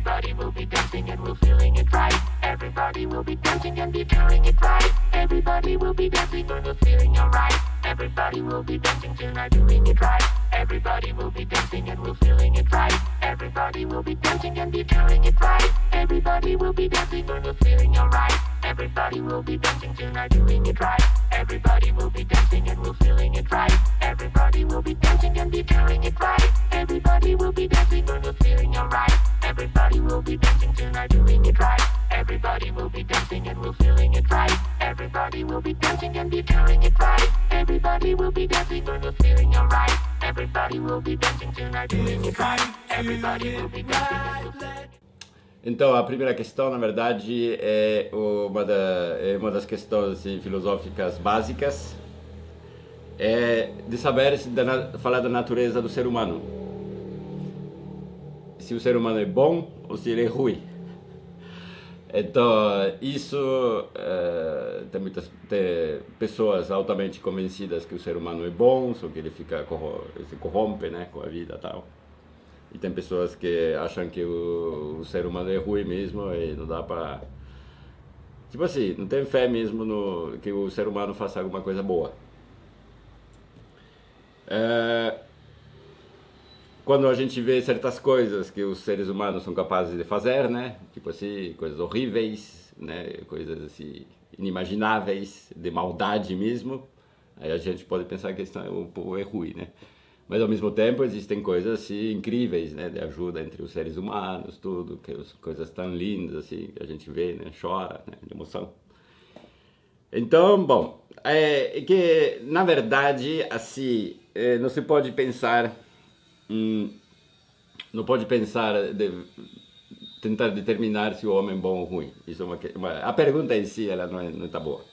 Everybody will be dancing and we're feeling it right. Everybody will be dancing and be doing it right. Everybody will be dancing and we're feeling alright. Everybody will be dancing tonight, doing it right. Everybody will be dancing and we're feeling it right. Everybody will be dancing and be doing it right. Everybody will be dancing and we're feeling alright. Everybody will be dancing tonight, doing it right. Everybody will be dancing and we're feeling it right. Everybody will be dancing and be doing it right. Everybody will be dancing and we're feeling alright. Everybody will be dancing tonight, doing it right. Everybody will be dancing and we're feeling it right. Everybody will be dancing and be doing it right. Everybody will be dancing and we're feeling alright. Everybody will be dancing tonight, doing it right. Everybody will be dancing and we're feeling. Então, a primeira questão, na verdade, é uma das questões assim, filosóficas básicas, é de saber falar da natureza do ser humano. Se o ser humano é bom ou se ele é ruim. Então, isso tem pessoas altamente convencidas que o ser humano é bom, só que ele se corrompe, né, com a vida e tal. E tem pessoas que acham que o ser humano é ruim mesmo e não dá pra... Tipo assim, não tem fé mesmo que o ser humano faça alguma coisa boa. Quando a gente vê certas coisas que os seres humanos são capazes de fazer, né? Tipo assim, coisas horríveis, né? Coisas assim, inimagináveis, de maldade mesmo. Aí a gente pode pensar que o povo é ruim, né? Mas ao mesmo tempo existem coisas assim, incríveis, né, de ajuda entre os seres humanos, tudo, coisas tão lindas assim, que a gente vê, né, chora, né, de emoção. Então, bom, que na verdade, assim, não se pode pensar, tentar determinar se o homem é bom ou ruim. Isso é a pergunta em si, ela não está boa.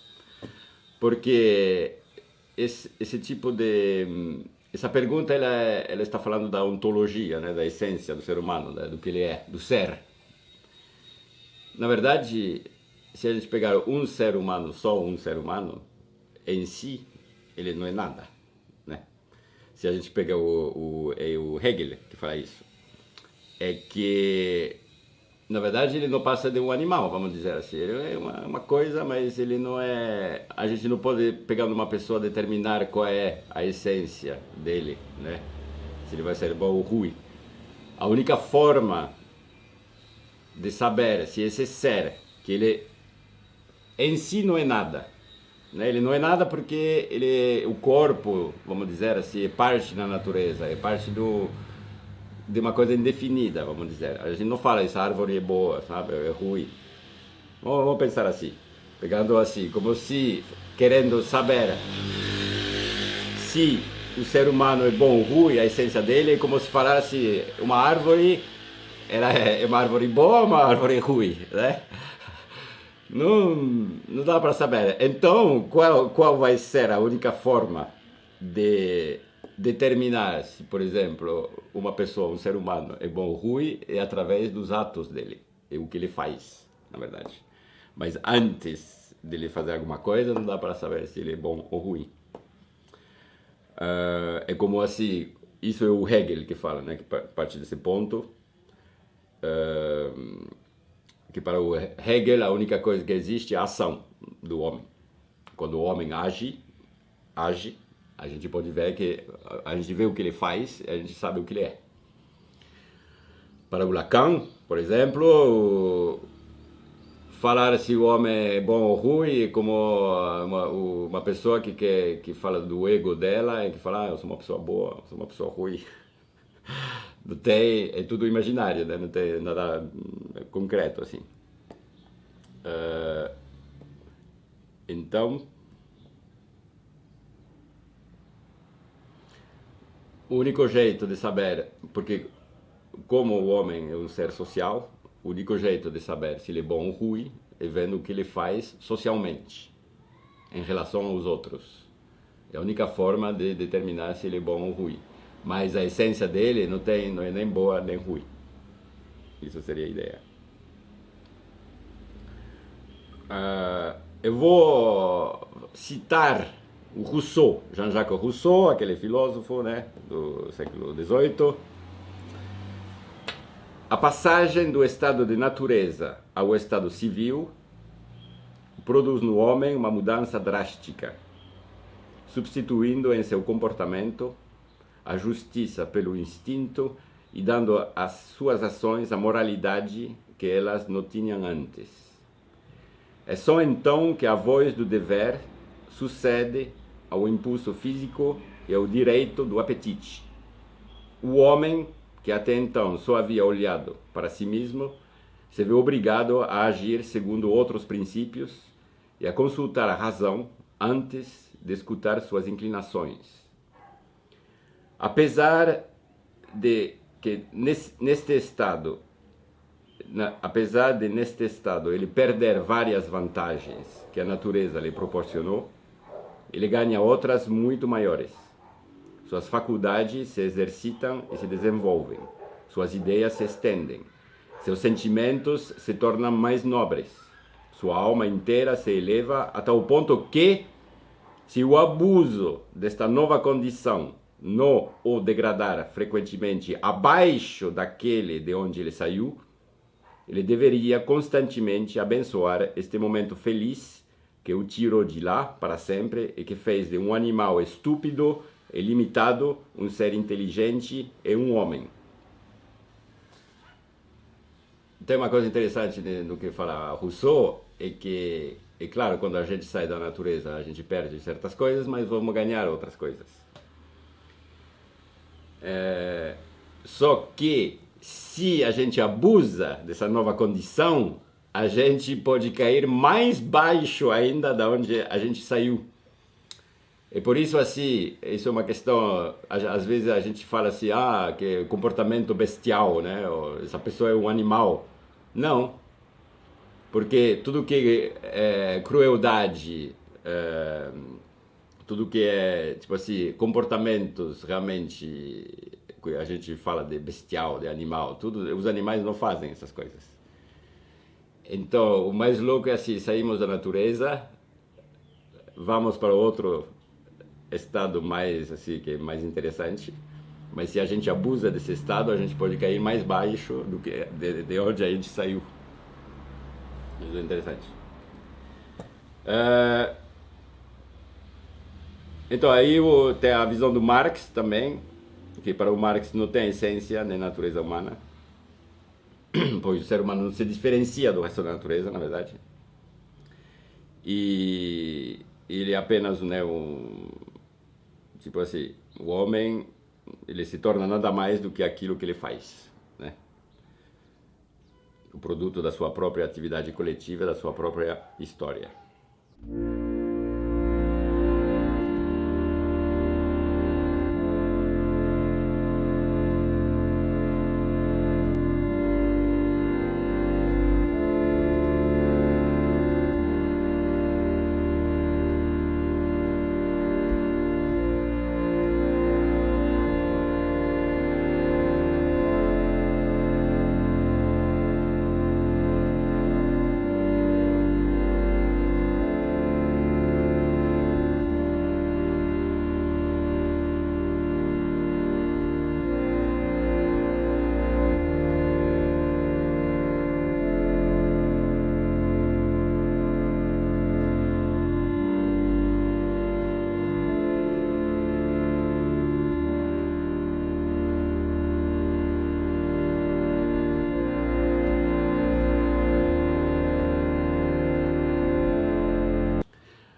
Porque esse tipo de... Essa pergunta, ela está falando da ontologia, né, da essência do ser humano, do que ele é, do ser. Na verdade, se a gente pegar um ser humano, só um ser humano, em si, ele não é nada, né? Se a gente pegar o Hegel, que fala isso, é que, na verdade, ele não passa de um animal, vamos dizer assim. Ele é uma coisa, mas ele não é... A gente não pode pegar numa pessoa determinar qual é a essência dele, né? Se ele vai ser bom ou ruim. A única forma de saber se esse ser, que ele em si não é nada, né? Ele não é nada porque o corpo, vamos dizer assim, é parte da natureza, é parte de uma coisa indefinida, vamos dizer. A gente não fala essa árvore é boa, sabe, é ruim. Vamos pensar assim, pegando assim, como se querendo saber se o ser humano é bom ou ruim, a essência dele é como se falasse uma árvore, ela é uma árvore boa ou uma árvore ruim, né? Não dá para saber. Então, qual vai ser a única forma de determinar se, por exemplo, uma pessoa, um ser humano é bom ou ruim é através dos atos dele, é o que ele faz, na verdade. Mas antes dele fazer alguma coisa, não dá para saber se ele é bom ou ruim. É como assim, isso é o Hegel que fala, né, que parte desse ponto, que para o Hegel a única coisa que existe é a ação do homem. Quando o homem age, a gente pode ver que a gente vê o que ele faz, a gente sabe o que ele é. Para o Lacan, por exemplo, falar se o homem é bom ou ruim é como uma pessoa que fala do ego dela e que fala, eu sou uma pessoa boa, eu sou uma pessoa ruim. Não tem, é tudo imaginário, né? Não tem nada concreto assim. Então, o único jeito de saber, porque como o homem é um ser social, o único jeito de saber se ele é bom ou ruim é vendo o que ele faz socialmente, em relação aos outros. É a única forma de determinar se ele é bom ou ruim. Mas a essência dele não é nem boa nem ruim. Isso seria a ideia. Eu vou citar o Rousseau, Jean-Jacques Rousseau, aquele filósofo, né, do século XVIII. A passagem do estado de natureza ao estado civil produz no homem uma mudança drástica, substituindo em seu comportamento a justiça pelo instinto e dando às suas ações a moralidade que elas não tinham antes. É só então que a voz do dever sucede ao impulso físico e ao direito do apetite. O homem, que até então só havia olhado para si mesmo, se vê obrigado a agir segundo outros princípios e a consultar a razão antes de escutar suas inclinações. Apesar de neste estado ele perder várias vantagens que a natureza lhe proporcionou, ele ganha outras muito maiores. Suas faculdades se exercitam e se desenvolvem, suas ideias se estendem, seus sentimentos se tornam mais nobres, sua alma inteira se eleva a tal ponto que, se o abuso desta nova condição não o degradar frequentemente abaixo daquele de onde ele saiu, ele deveria constantemente abençoar este momento feliz que o tirou de lá para sempre e que fez de um animal estúpido e limitado um ser inteligente e um homem. Tem uma coisa interessante no que fala Rousseau, é que, é claro, quando a gente sai da natureza, a gente perde certas coisas, mas vamos ganhar outras coisas. Só que, se a gente abusa dessa nova condição, a gente pode cair mais baixo ainda da onde a gente saiu. E por isso, assim, isso é uma questão, às vezes a gente fala assim, que é comportamento bestial, né? Ou, essa pessoa é um animal. Não, porque tudo que é crueldade, tudo que é, tipo assim, comportamentos realmente, a gente fala de bestial, de animal, tudo, os animais não fazem essas coisas. Então, o mais louco é assim, saímos da natureza, vamos para outro estado mais, assim, que é mais interessante, mas se a gente abusa desse estado, a gente pode cair mais baixo do que de onde a gente saiu. Isso é interessante. Então, aí tem a visão do Marx também, que para o Marx não tem essência nem natureza humana, pois o ser humano não se diferencia do resto da natureza, na verdade. E ele é apenas, né, tipo assim, o homem, ele se torna nada mais do que aquilo que ele faz, né? O produto da sua própria atividade coletiva, da sua própria história.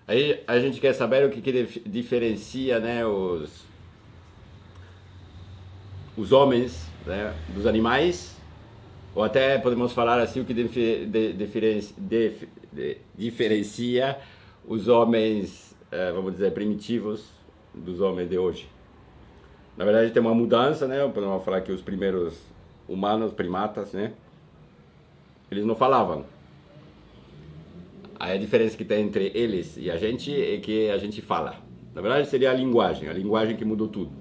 Aí a gente quer saber o que diferencia, né, os homens, né, dos animais, ou até podemos falar assim o que diferencia os homens, vamos dizer, primitivos dos homens de hoje. Na verdade tem uma mudança, né, podemos falar que os primeiros humanos, primatas, né, eles não falavam. Aí a diferença que tem entre eles e a gente é que a gente fala. Na verdade seria a linguagem que mudou tudo.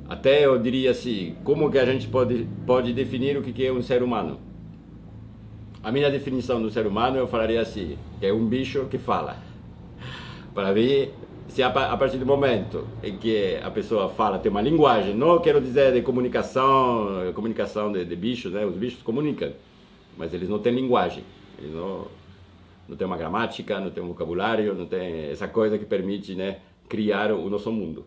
Até eu diria assim, como que a gente pode definir o que é um ser humano? A minha definição do ser humano eu falaria assim, que é um bicho que fala. Para mim, se a partir do momento em que a pessoa fala, tem uma linguagem, não quero dizer de comunicação de bichos, né? Os bichos comunicam, mas eles não têm linguagem, eles não têm uma gramática, não têm um vocabulário, não tem essa coisa que permite, né, criar o nosso mundo.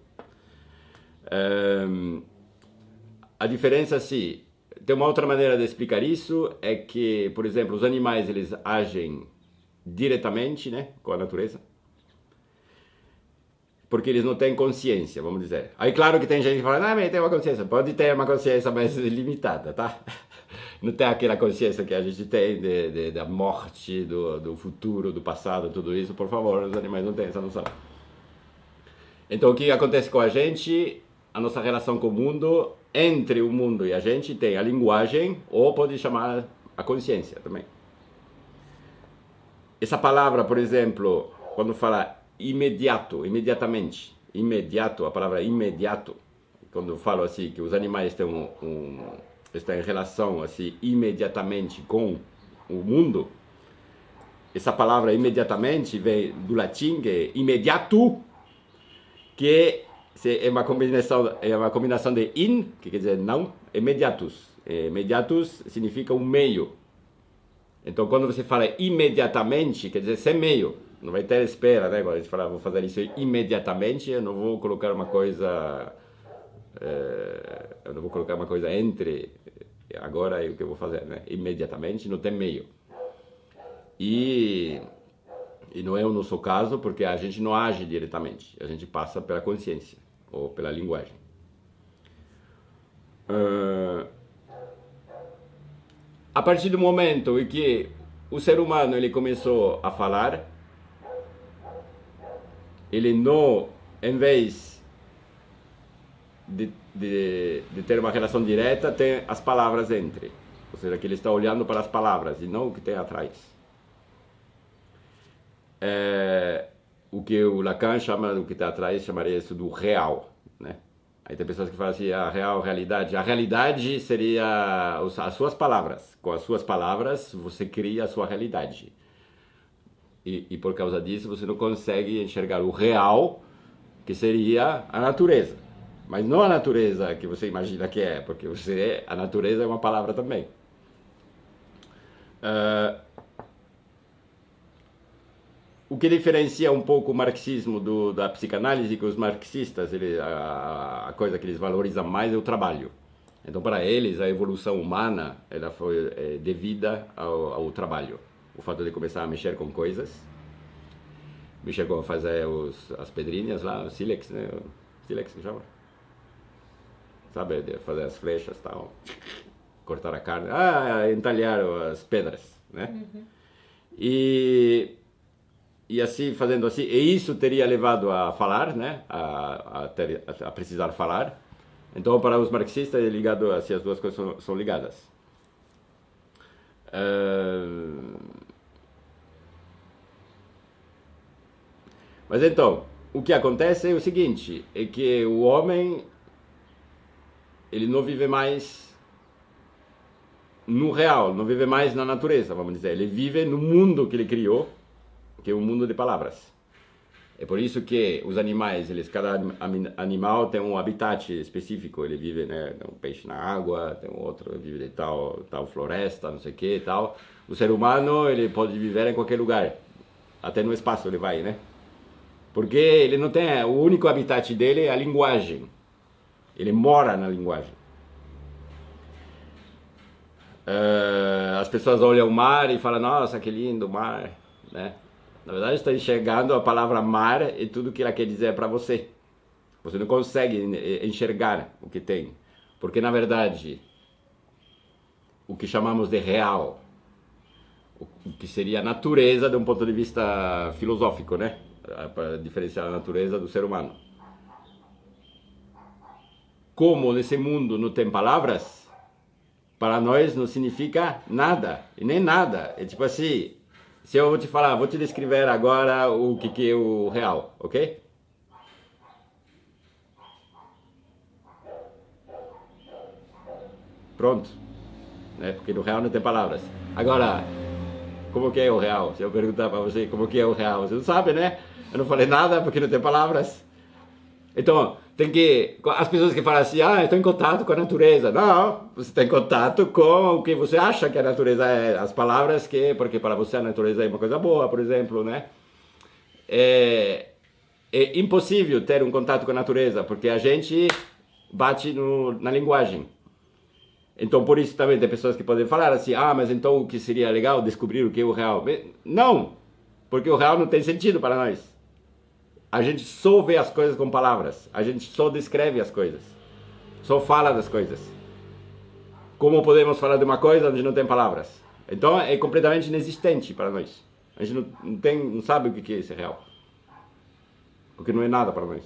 A diferença, sim, tem uma outra maneira de explicar isso, é que, por exemplo, os animais, eles agem diretamente, né, com a natureza, porque eles não têm consciência, vamos dizer. Aí, claro que tem gente que fala, não, mas tem uma consciência. Pode ter uma consciência mais limitada, tá? Não tem aquela consciência que a gente tem da morte, do futuro, do passado, tudo isso. Por favor, os animais não têm essa noção. Então, o que acontece com a gente, a nossa relação com o mundo, entre o mundo e a gente, tem a linguagem, ou pode chamar a consciência também. Essa palavra, por exemplo, quando fala imediato, imediatamente, imediato, a palavra imediato, quando eu falo assim que os animais estão em relação assim imediatamente com o mundo, essa palavra imediatamente vem do latim, que é imediato, que é uma combinação de in, que quer dizer não, e mediatus. Mediatus significa um meio. Então, quando você fala imediatamente, quer dizer sem meio. Não vai ter espera, né? Quando a gente fala, vou fazer isso imediatamente, eu não vou colocar uma coisa... eu não vou colocar uma coisa entre agora e o que eu vou fazer, né? Imediatamente, não tem meio. E não é o nosso caso, porque a gente não age diretamente. A gente passa pela consciência, ou pela linguagem. A partir do momento em que o ser humano ele começou a falar, ele não, em vez de ter uma relação direta, tem as palavras entre. Ou seja, que ele está olhando para as palavras e não o que tem atrás. O que o Lacan chama, o que está atrás, chamaria isso do real, né? Aí tem pessoas que falam assim, a realidade. A realidade seria as suas palavras. Com as suas palavras, você cria a sua realidade. E por causa disso, você não consegue enxergar o real, que seria a natureza. Mas não a natureza que você imagina que é, porque a natureza é uma palavra também. O que diferencia um pouco o marxismo da psicanálise, que os marxistas, a coisa que eles valorizam mais é o trabalho. Então, para eles, a evolução humana ela foi devida ao trabalho. O fato de começar a mexer com coisas, mexer com fazer as pedrinhas lá, o sílex, né? O sílex que chama? Sabe, de fazer as flechas e tal, cortar a carne, entalhar as pedras, né? Uhum. E assim, fazendo assim, e isso teria levado a falar, né? A precisar falar. Então, para os marxistas, é ligado, assim, as duas coisas são ligadas. Mas então, o que acontece é o seguinte, é que o homem, ele não vive mais no real, não vive mais na natureza, vamos dizer. Ele vive no mundo que ele criou, que é um mundo de palavras. É por isso que os animais, cada animal tem um habitat específico. Ele vive, né, tem um peixe na água, tem um outro vive de tal floresta, não sei o que, tal. O ser humano, ele pode viver em qualquer lugar, até no espaço ele vai, né? Porque ele não tem, o único habitat dele é a linguagem. Ele mora na linguagem. As pessoas olham o mar e falam, nossa, que lindo o mar, né? Na verdade, está enxergando a palavra mar e tudo que ela quer dizer para você. Você não consegue enxergar o que tem. Porque, na verdade, o que chamamos de real, o que seria a natureza de um ponto de vista filosófico, né? Para diferenciar a natureza do ser humano. Como nesse mundo não tem palavras, para nós não significa nada, e nem nada. É tipo assim, se eu vou te falar, vou te descrever agora o que é o real, ok? Pronto. Né? Porque no real não tem palavras. Agora, como que é o real? Se eu perguntar para você como que é o real, você não sabe, né? Eu não falei nada porque não tem palavras. Então, tem que... As pessoas que falam assim, ah, eu estou em contato com a natureza. Não, você está em contato com o que você acha que a natureza é. As palavras que... Porque para você a natureza é uma coisa boa, por exemplo, né? É impossível ter um contato com a natureza, porque a gente bate na linguagem. Então, por isso também tem pessoas que podem falar assim, ah, mas então o que seria legal descobrir o que é o real? Não, porque o real não tem sentido para nós. A gente só vê as coisas com palavras, a gente só descreve as coisas, só fala das coisas. Como podemos falar de uma coisa onde não tem palavras? Então, é completamente inexistente para nós. A gente não sabe o que é esse real. Porque não é nada para nós.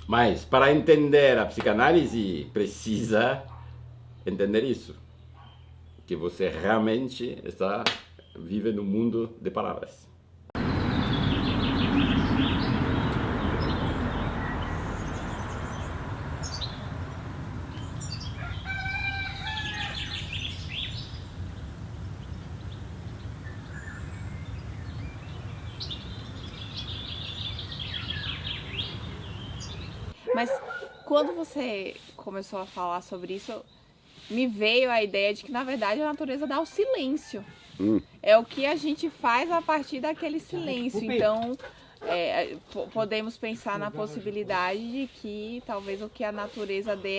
Mas para entender a psicanálise precisa entender isso, que você realmente vive no mundo de palavras. Mas quando você começou a falar sobre isso, me veio a ideia de que, na verdade, a natureza dá o silêncio. É o que a gente faz a partir daquele silêncio. Então, podemos pensar na possibilidade de que talvez o que a natureza dê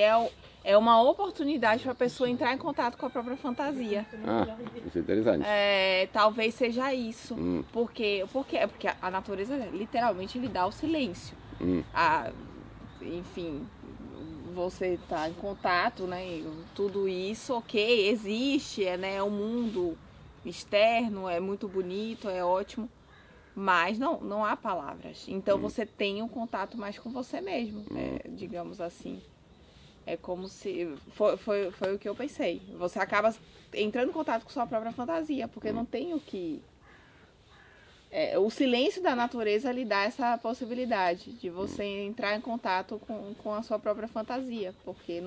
é uma oportunidade para a pessoa entrar em contato com a própria fantasia. Ah, isso é interessante. Talvez seja isso. Porque a natureza literalmente lhe dá o silêncio. Enfim, você está em contato, né? Tudo isso, ok, existe, né? É um mundo externo, é muito bonito, é ótimo, mas não há palavras. Então você tem um contato mais com você mesmo, digamos assim. É como se... Foi o que eu pensei. Você acaba entrando em contato com sua própria fantasia, porque não tem o que... o silêncio da natureza lhe dá essa possibilidade de você entrar em contato com a sua própria fantasia, porque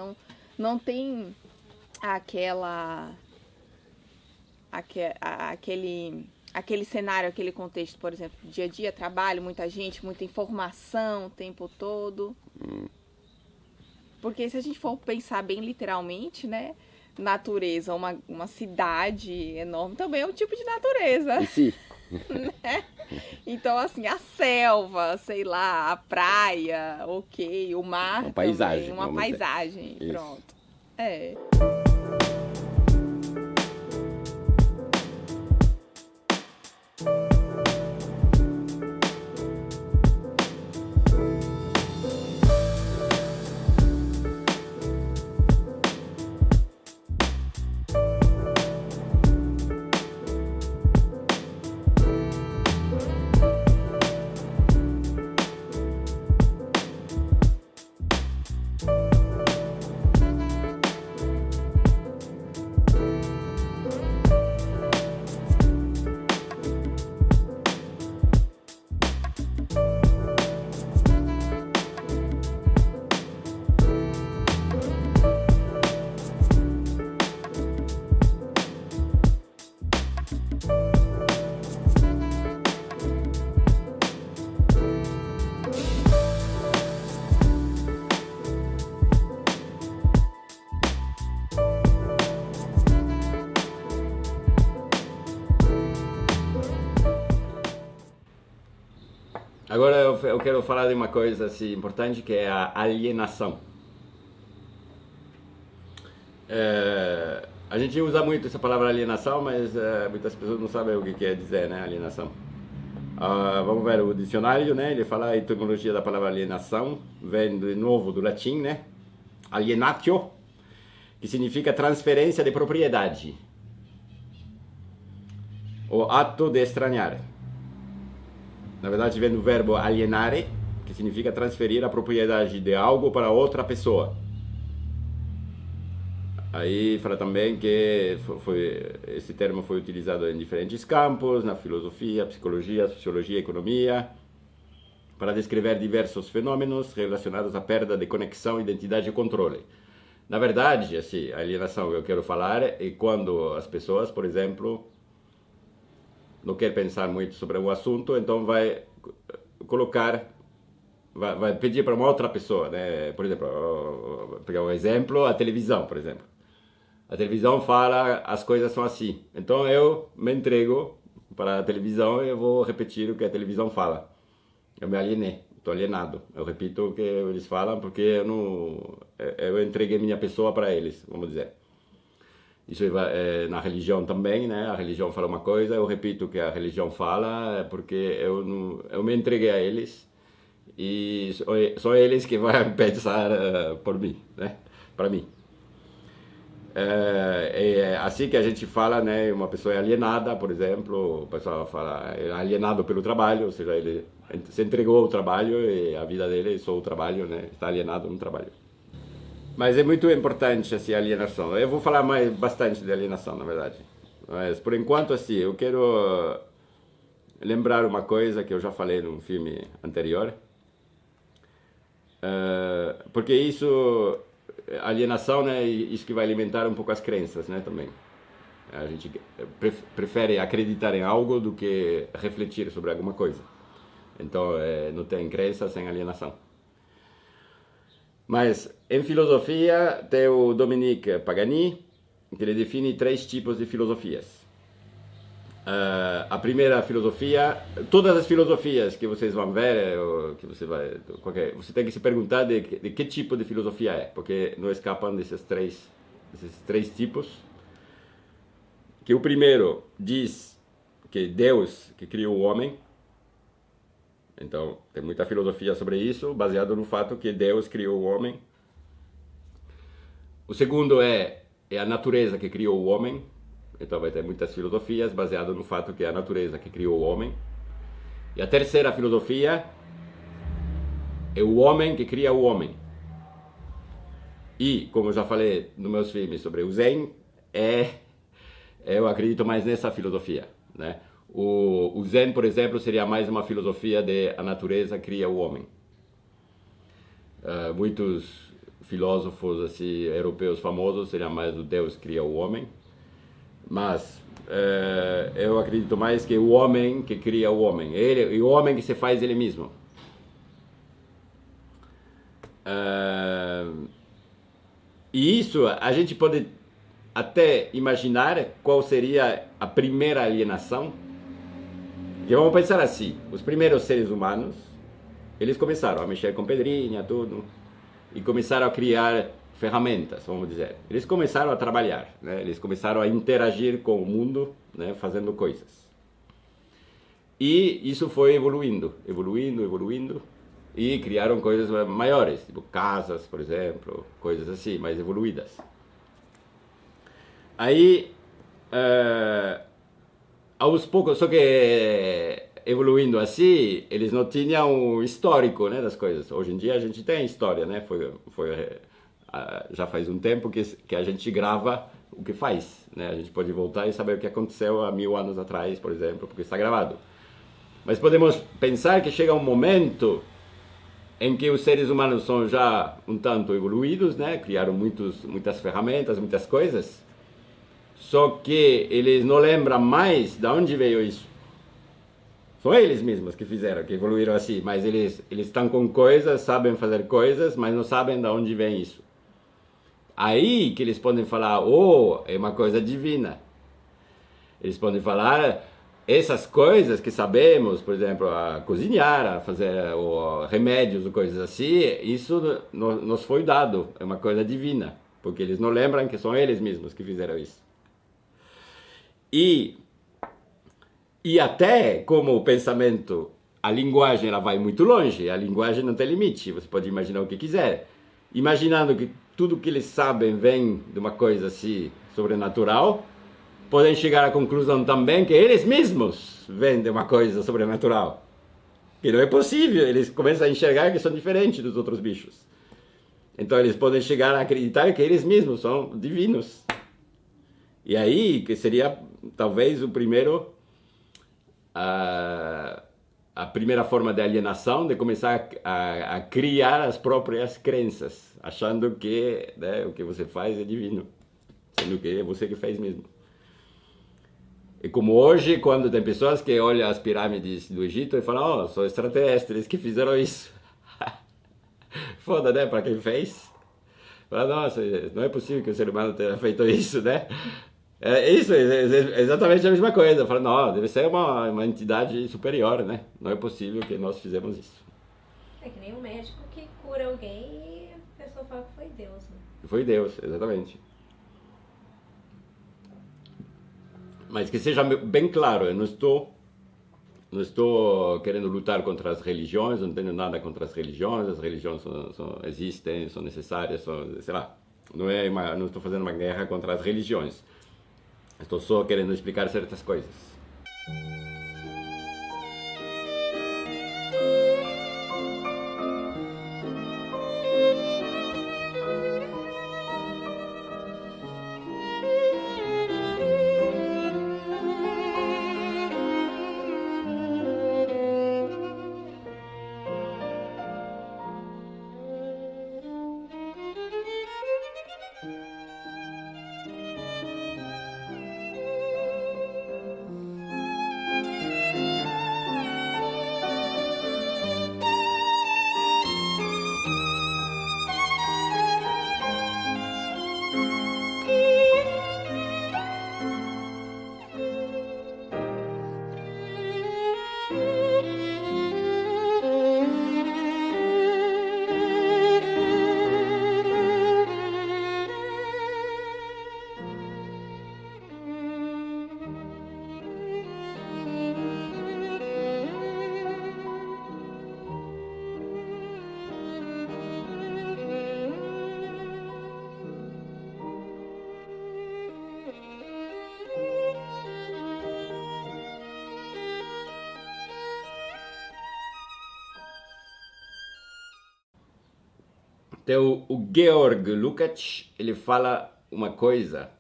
não tem aquele cenário, aquele contexto, por exemplo, dia a dia, trabalho, muita gente, muita informação o tempo todo. Porque se a gente for pensar bem literalmente, né? Natureza, uma cidade enorme também é um tipo de natureza. Sim. Né? Então, assim, a selva, sei lá, a praia, ok, o mar uma paisagem, também, uma paisagem, isso. Pronto. Agora eu quero falar de uma coisa assim, importante, que é a alienação. A gente usa muito essa palavra alienação, mas muitas pessoas não sabem o que quer dizer, né, alienação. Vamos ver o dicionário, né? Ele fala a etimologia da palavra alienação, vem de novo do latim, né? Alienatio, que significa transferência de propriedade. O ato de estranhar. Na verdade, vem do verbo alienare, que significa transferir a propriedade de algo para outra pessoa. Aí fala também que esse termo foi utilizado em diferentes campos, na filosofia, psicologia, sociologia, economia. para descrever diversos fenômenos relacionados à perda de conexão, identidade e controle. Na verdade, assim, a alienação que eu quero falar é quando as pessoas, por exemplo, não querem pensar muito sobre um assunto, então vai pedir para uma outra pessoa, né? Por exemplo, vou pegar um exemplo, a televisão, por exemplo. A televisão fala, as coisas são assim. Então eu me entrego para a televisão e eu vou repetir o que a televisão fala. Eu me alienei, estou alienado. Eu repito o que eles falam porque eu entreguei minha pessoa para eles, vamos dizer. Isso é na religião também, né? A religião fala uma coisa, eu repito o que a religião fala porque eu me entreguei a eles e são eles que vão pensar por mim, né? Para mim. É assim que a gente fala, né? Uma pessoa é alienada, por exemplo, o pessoal fala é alienado pelo trabalho, ou seja, ele se entregou ao trabalho e a vida dele é só o trabalho, né? Está alienado no trabalho. Mas é muito importante assim, a alienação. Eu vou falar bastante de alienação, na verdade. Mas por enquanto, assim, eu quero lembrar uma coisa que eu já falei num filme anterior, porque isso alienação, né, isso que vai alimentar um pouco as crenças, né, também. A gente prefere acreditar em algo do que refletir sobre alguma coisa. Então, não tem crença sem alienação. Mas, em filosofia, tem o Dominique Pagani, que ele define 3 tipos de filosofias. A primeira filosofia, todas as filosofias que vocês vão ver, que você tem que se perguntar de que tipo de filosofia é, porque não escapam desses três tipos. Que o primeiro diz que Deus que criou o homem, então tem muita filosofia sobre isso, baseado no fato que Deus criou o homem. O segundo é a natureza que criou o homem. Então vai ter muitas filosofias baseadas no fato que é a natureza que criou o homem. E a terceira filosofia é o homem que cria o homem. E, como eu já falei nos meus filmes sobre o Zen, eu acredito mais nessa filosofia, né? O Zen, por exemplo, seria mais uma filosofia de a natureza cria o homem. Muitos filósofos assim, europeus famosos seriam mais o Deus cria o homem. Mas eu acredito mais que o homem que cria o homem, e o homem que se faz ele mesmo. E isso a gente pode até imaginar qual seria a primeira alienação. E vamos pensar assim, os primeiros seres humanos, eles começaram a mexer com pedrinha, tudo, e começaram a criar ferramentas, vamos dizer. Eles começaram a trabalhar, né? Eles começaram a interagir com o mundo, né? Fazendo coisas. E isso foi evoluindo, e criaram coisas maiores, tipo casas, por exemplo, coisas assim, mais evoluídas. Aí, aos poucos, só que evoluindo assim, eles não tinham o histórico, né, das coisas. Hoje em dia a gente tem história, né? Já faz um tempo que a gente grava o que faz, né? A gente pode voltar e saber o que aconteceu há 1000 anos atrás, por exemplo, porque está gravado. Mas podemos pensar que chega um momento em que os seres humanos são já um tanto evoluídos, né? Criaram muitas ferramentas, muitas coisas, só que eles não lembram mais de onde veio isso. São eles mesmos que fizeram, que evoluíram assim, mas eles estão com coisas, sabem fazer coisas, mas não sabem de onde vem isso. Aí que eles podem falar, é uma coisa divina. Eles podem falar, essas coisas que sabemos, por exemplo, a cozinhar, a fazer remédios ou coisas assim, isso nos foi dado, é uma coisa divina, porque eles não lembram que são eles mesmos que fizeram isso. E até como o pensamento, a linguagem ela vai muito longe, a linguagem não tem limite, você pode imaginar o que quiser. Imaginando que tudo que eles sabem vem de uma coisa assim sobrenatural, podem chegar à conclusão também que eles mesmos vêm de uma coisa sobrenatural. Que não é possível, eles começam a enxergar que são diferentes dos outros bichos. Então eles podem chegar a acreditar que eles mesmos são divinos. E aí que seria talvez o primeiro a primeira forma de alienação, de começar a criar as próprias crenças, achando que, né, o que você faz é divino, sendo que é você que fez mesmo. E como hoje, quando tem pessoas que olham as pirâmides do Egito e falam, oh, são extraterrestres que fizeram isso. Foda, né, para quem fez. Fala, nossa, não é possível que o ser humano tenha feito isso, né? É exatamente a mesma coisa. Fala, não, deve ser uma entidade superior, né? Não é possível que nós fizemos isso. É que nem um médico que cura alguém e a pessoa fala que foi Deus, né? Foi Deus, exatamente. Mas que seja bem claro, eu não estou querendo lutar contra as religiões, não tenho nada contra as religiões existem, são necessárias, sei lá, não estou fazendo uma guerra contra as religiões, estou só querendo explicar certas coisas. Então, o Georg Lukács, ele fala uma coisa,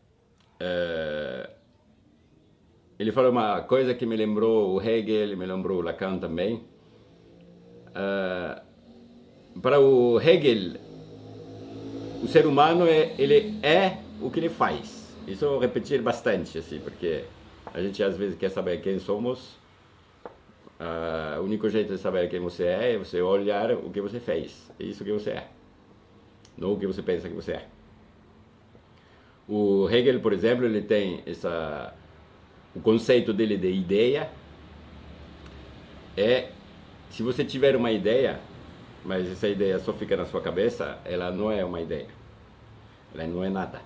que me lembrou o Hegel, me lembrou o Lacan também. Para o Hegel, o ser humano ele é o que ele faz. Isso eu vou repetir bastante, assim, porque a gente às vezes quer saber quem somos. O único jeito de saber quem você é você olhar o que você fez. É isso que você é. Não o que você pensa que você é. O Hegel, por exemplo, ele tem o conceito dele de ideia se você tiver uma ideia, mas essa ideia só fica na sua cabeça, ela não é uma ideia. Ela não é nada.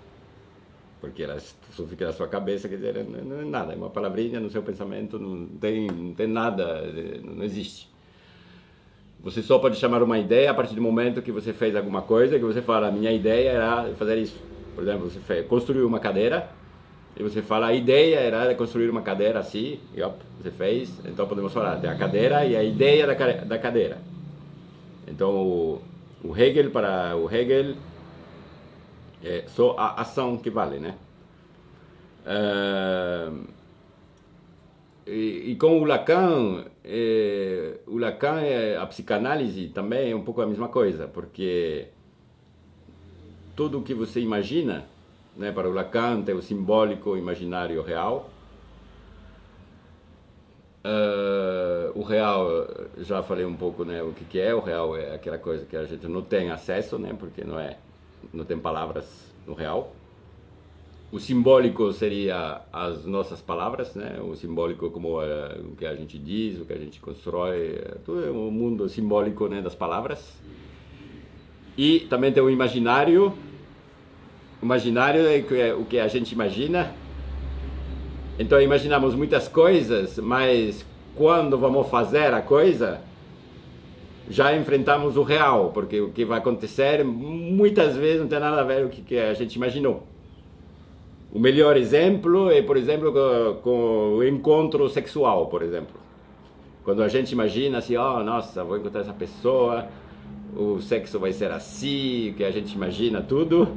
Porque ela só fica na sua cabeça, quer dizer, não é nada, é uma palavrinha no seu pensamento, não tem nada, não existe. Você só pode chamar uma ideia a partir do momento que você fez alguma coisa, que você fala, minha ideia era fazer isso. Por exemplo, você construiu uma cadeira, e você fala, a ideia era construir uma cadeira assim, e você fez, então podemos falar, tem a cadeira e a ideia da cadeira. Então, para o Hegel, é só a ação que vale, né? E com o Lacan, a psicanálise também é um pouco a mesma coisa, porque tudo o que você imagina, né, para o Lacan tem o simbólico, o imaginário e o real. O real, já falei um pouco, né, o que é. O real é aquela coisa que a gente não tem acesso, né, porque não tem palavras no real. O simbólico seria as nossas palavras, né? O simbólico como o que a gente diz, o que a gente constrói, tudo é um mundo simbólico, né, das palavras. E também tem o imaginário. O imaginário é o que a gente imagina. Então imaginamos muitas coisas, mas quando vamos fazer a coisa, já enfrentamos o real, porque o que vai acontecer muitas vezes não tem nada a ver com o que a gente imaginou. O melhor exemplo é, por exemplo, com o encontro sexual, por exemplo. Quando a gente imagina assim, nossa, vou encontrar essa pessoa, o sexo vai ser assim, que a gente imagina tudo.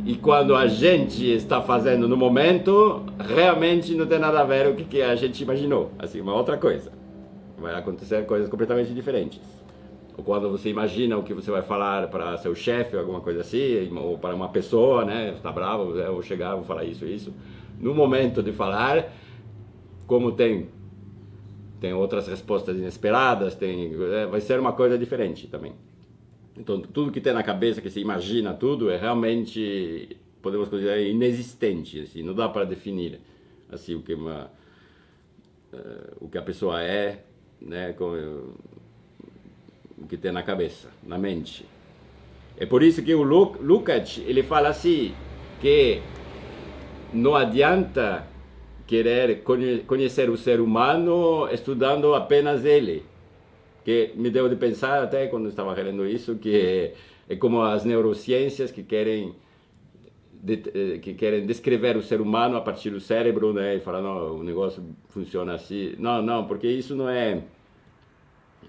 E quando a gente está fazendo no momento, realmente não tem nada a ver com o que a gente imaginou. Assim, uma outra coisa. vai acontecer coisas completamente diferentes. Ou quando você imagina o que você vai falar para seu chefe, alguma coisa assim, ou para uma pessoa, né, está bravo, eu vou chegar, vou falar isso. No momento de falar, como tem outras respostas inesperadas, vai ser uma coisa diferente também. Então, tudo que tem na cabeça, que se imagina tudo, é realmente, podemos considerar, inexistente, assim, não dá para definir assim, o que a pessoa é, né, o que tem na cabeça, na mente. É por isso que o Lukács, ele fala assim, que não adianta querer conhecer o ser humano estudando apenas ele. Que me deu de pensar até quando estava relendo isso, que é como as neurociências que querem descrever o ser humano a partir do cérebro, né, e falar, não, o negócio funciona assim. Não, porque isso não é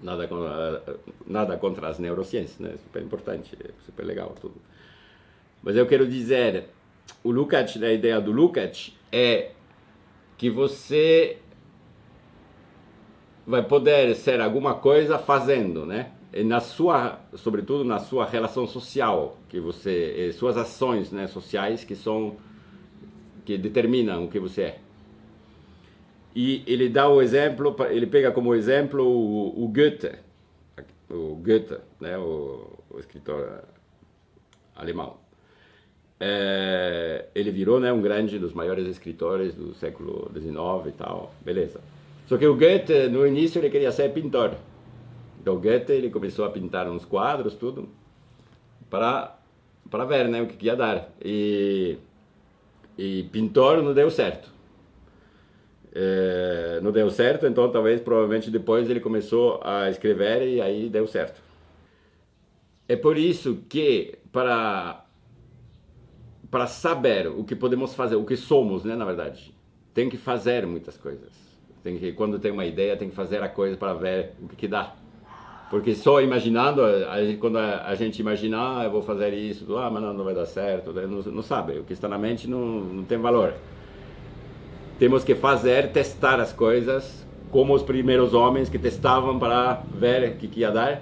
nada contra as neurociências, né, super importante, super legal tudo. Mas eu quero dizer, o Lukács, a ideia do Lukács é que você vai poder ser alguma coisa fazendo, né? E sobretudo na sua relação social, suas ações, né, sociais que determinam o que você é. E ele dá o exemplo, ele pega como exemplo o Goethe, né, o escritor alemão. Ele virou, né, um dos maiores escritores do século XIX e tal, beleza. Só que o Goethe, no início, ele queria ser pintor. Então, o Goethe, ele começou a pintar uns quadros, tudo, para ver, né, o que ia dar. E pintor não deu certo. Não deu certo, então, provavelmente, depois ele começou a escrever e aí deu certo. É por isso que, para saber o que podemos fazer, o que somos, né, na verdade, tem que fazer muitas coisas. Quando tem uma ideia, tem que fazer a coisa para ver o que dá. Porque só imaginando, quando a gente imagina, eu vou fazer isso, mas não vai dar certo, não sabe, o que está na mente não tem valor. Temos que testar as coisas, como os primeiros homens que testavam para ver o que ia dar,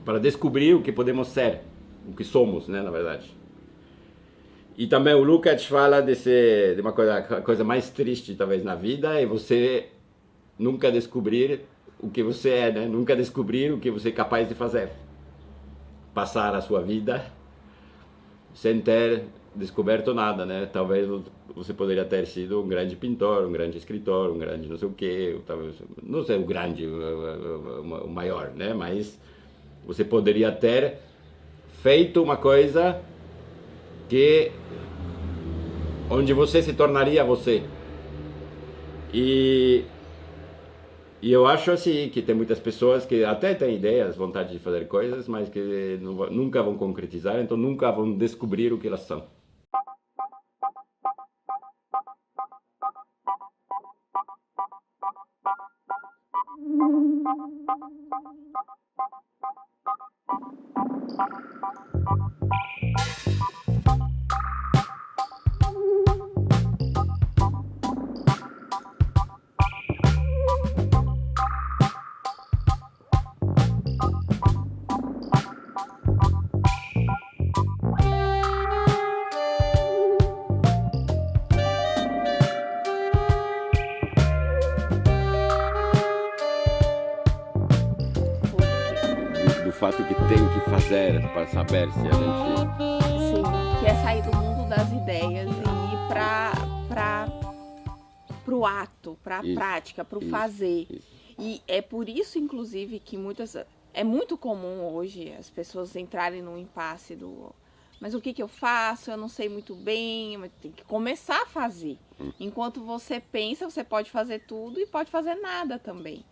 para descobrir o que podemos ser, o que somos, né, na verdade. E também o Lukács fala de uma coisa mais triste, talvez, na vida, é você nunca descobrir o que você é, né? Nunca descobrir o que você é capaz de fazer. Passar a sua vida sem ter descoberto nada, né? Talvez você poderia ter sido um grande pintor, um grande escritor, um grande não sei o quê, talvez, não sei o grande, o maior, né? Mas você poderia ter feito uma coisa onde você se tornaria você. E eu acho assim que tem muitas pessoas que até têm ideias, vontade de fazer coisas, mas que nunca vão concretizar, então nunca vão descobrir o que elas são. Do fato que tem que fazer para saber se a gente... Sim, que é sair do mundo das ideias e ir para o ato, para a prática, para o fazer. Isso. E é por isso, inclusive, que é muito comum hoje as pessoas entrarem num impasse mas o que eu faço? Eu não sei muito bem, mas tem que começar a fazer. Enquanto você pensa, você pode fazer tudo e pode fazer nada também.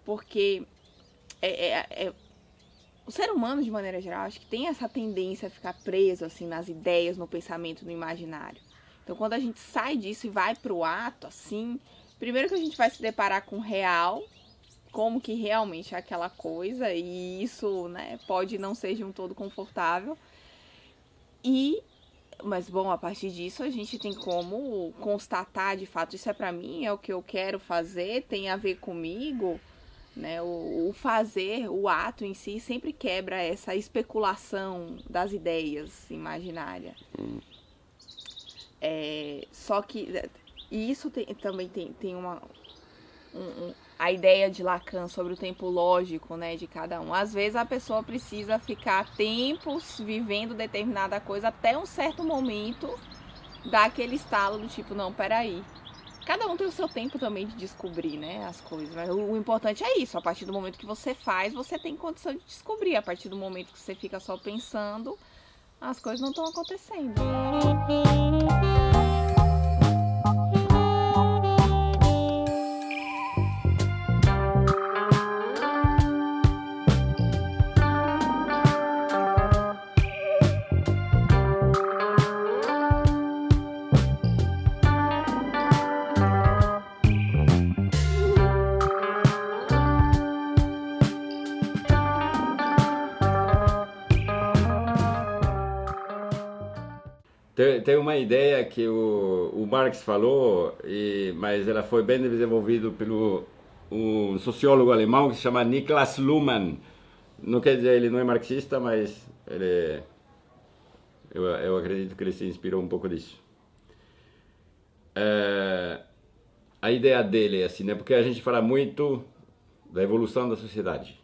Porque o ser humano, de maneira geral, acho que tem essa tendência a ficar preso assim, nas ideias, no pensamento, no imaginário. Então, quando a gente sai disso e vai para o ato, assim, primeiro que a gente vai se deparar com o real, como que realmente é aquela coisa, e isso, né, pode não ser de um todo confortável. E Mas, bom, a partir disso a gente tem como constatar, de fato, isso é pra mim, é o que eu quero fazer, tem a ver comigo, né? O fazer, o ato em si, sempre quebra essa especulação das ideias imaginárias. Só que e isso também tem a ideia de Lacan sobre o tempo lógico, né, de cada um. Às vezes a pessoa precisa ficar tempos vivendo determinada coisa até um certo momento dar aquele estalo do tipo, não, peraí. Cada um tem o seu tempo também de descobrir, né, as coisas. Mas o importante é isso, a partir do momento que você faz, você tem condição de descobrir. A partir do momento que você fica só pensando, as coisas não estão acontecendo. Tem uma ideia que o Marx falou, mas ela foi bem desenvolvida pelo um sociólogo alemão que se chama Niklas Luhmann. Não quer dizer, ele não é marxista, mas eu acredito que ele se inspirou um pouco disso. A ideia dele é assim, né? Porque a gente fala muito da evolução da sociedade.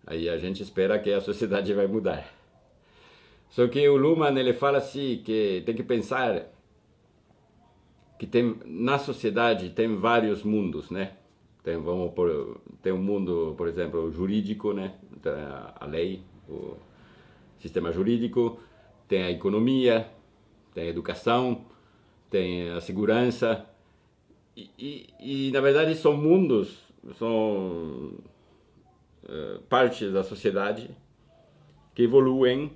Aí a gente espera que a sociedade vai mudar. Só que o Luhmann, ele fala assim, que tem que pensar que na sociedade tem vários mundos, né? Tem um mundo, por exemplo, jurídico, né? A lei, o sistema jurídico, tem a economia, tem a educação, tem a segurança. E na verdade, são mundos, são partes da sociedade que evoluem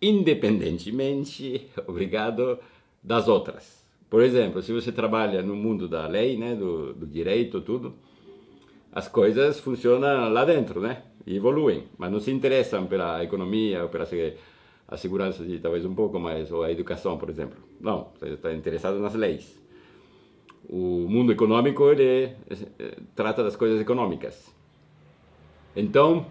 independentemente, obrigado, das outras. Por exemplo, se você trabalha no mundo da lei, né, do direito, tudo, as coisas funcionam lá dentro, né, e evoluem, mas não se interessam pela economia ou pela a segurança, talvez um pouco mais, ou a educação, por exemplo. Não, você está interessado nas leis. O mundo econômico, ele trata das coisas econômicas. Então,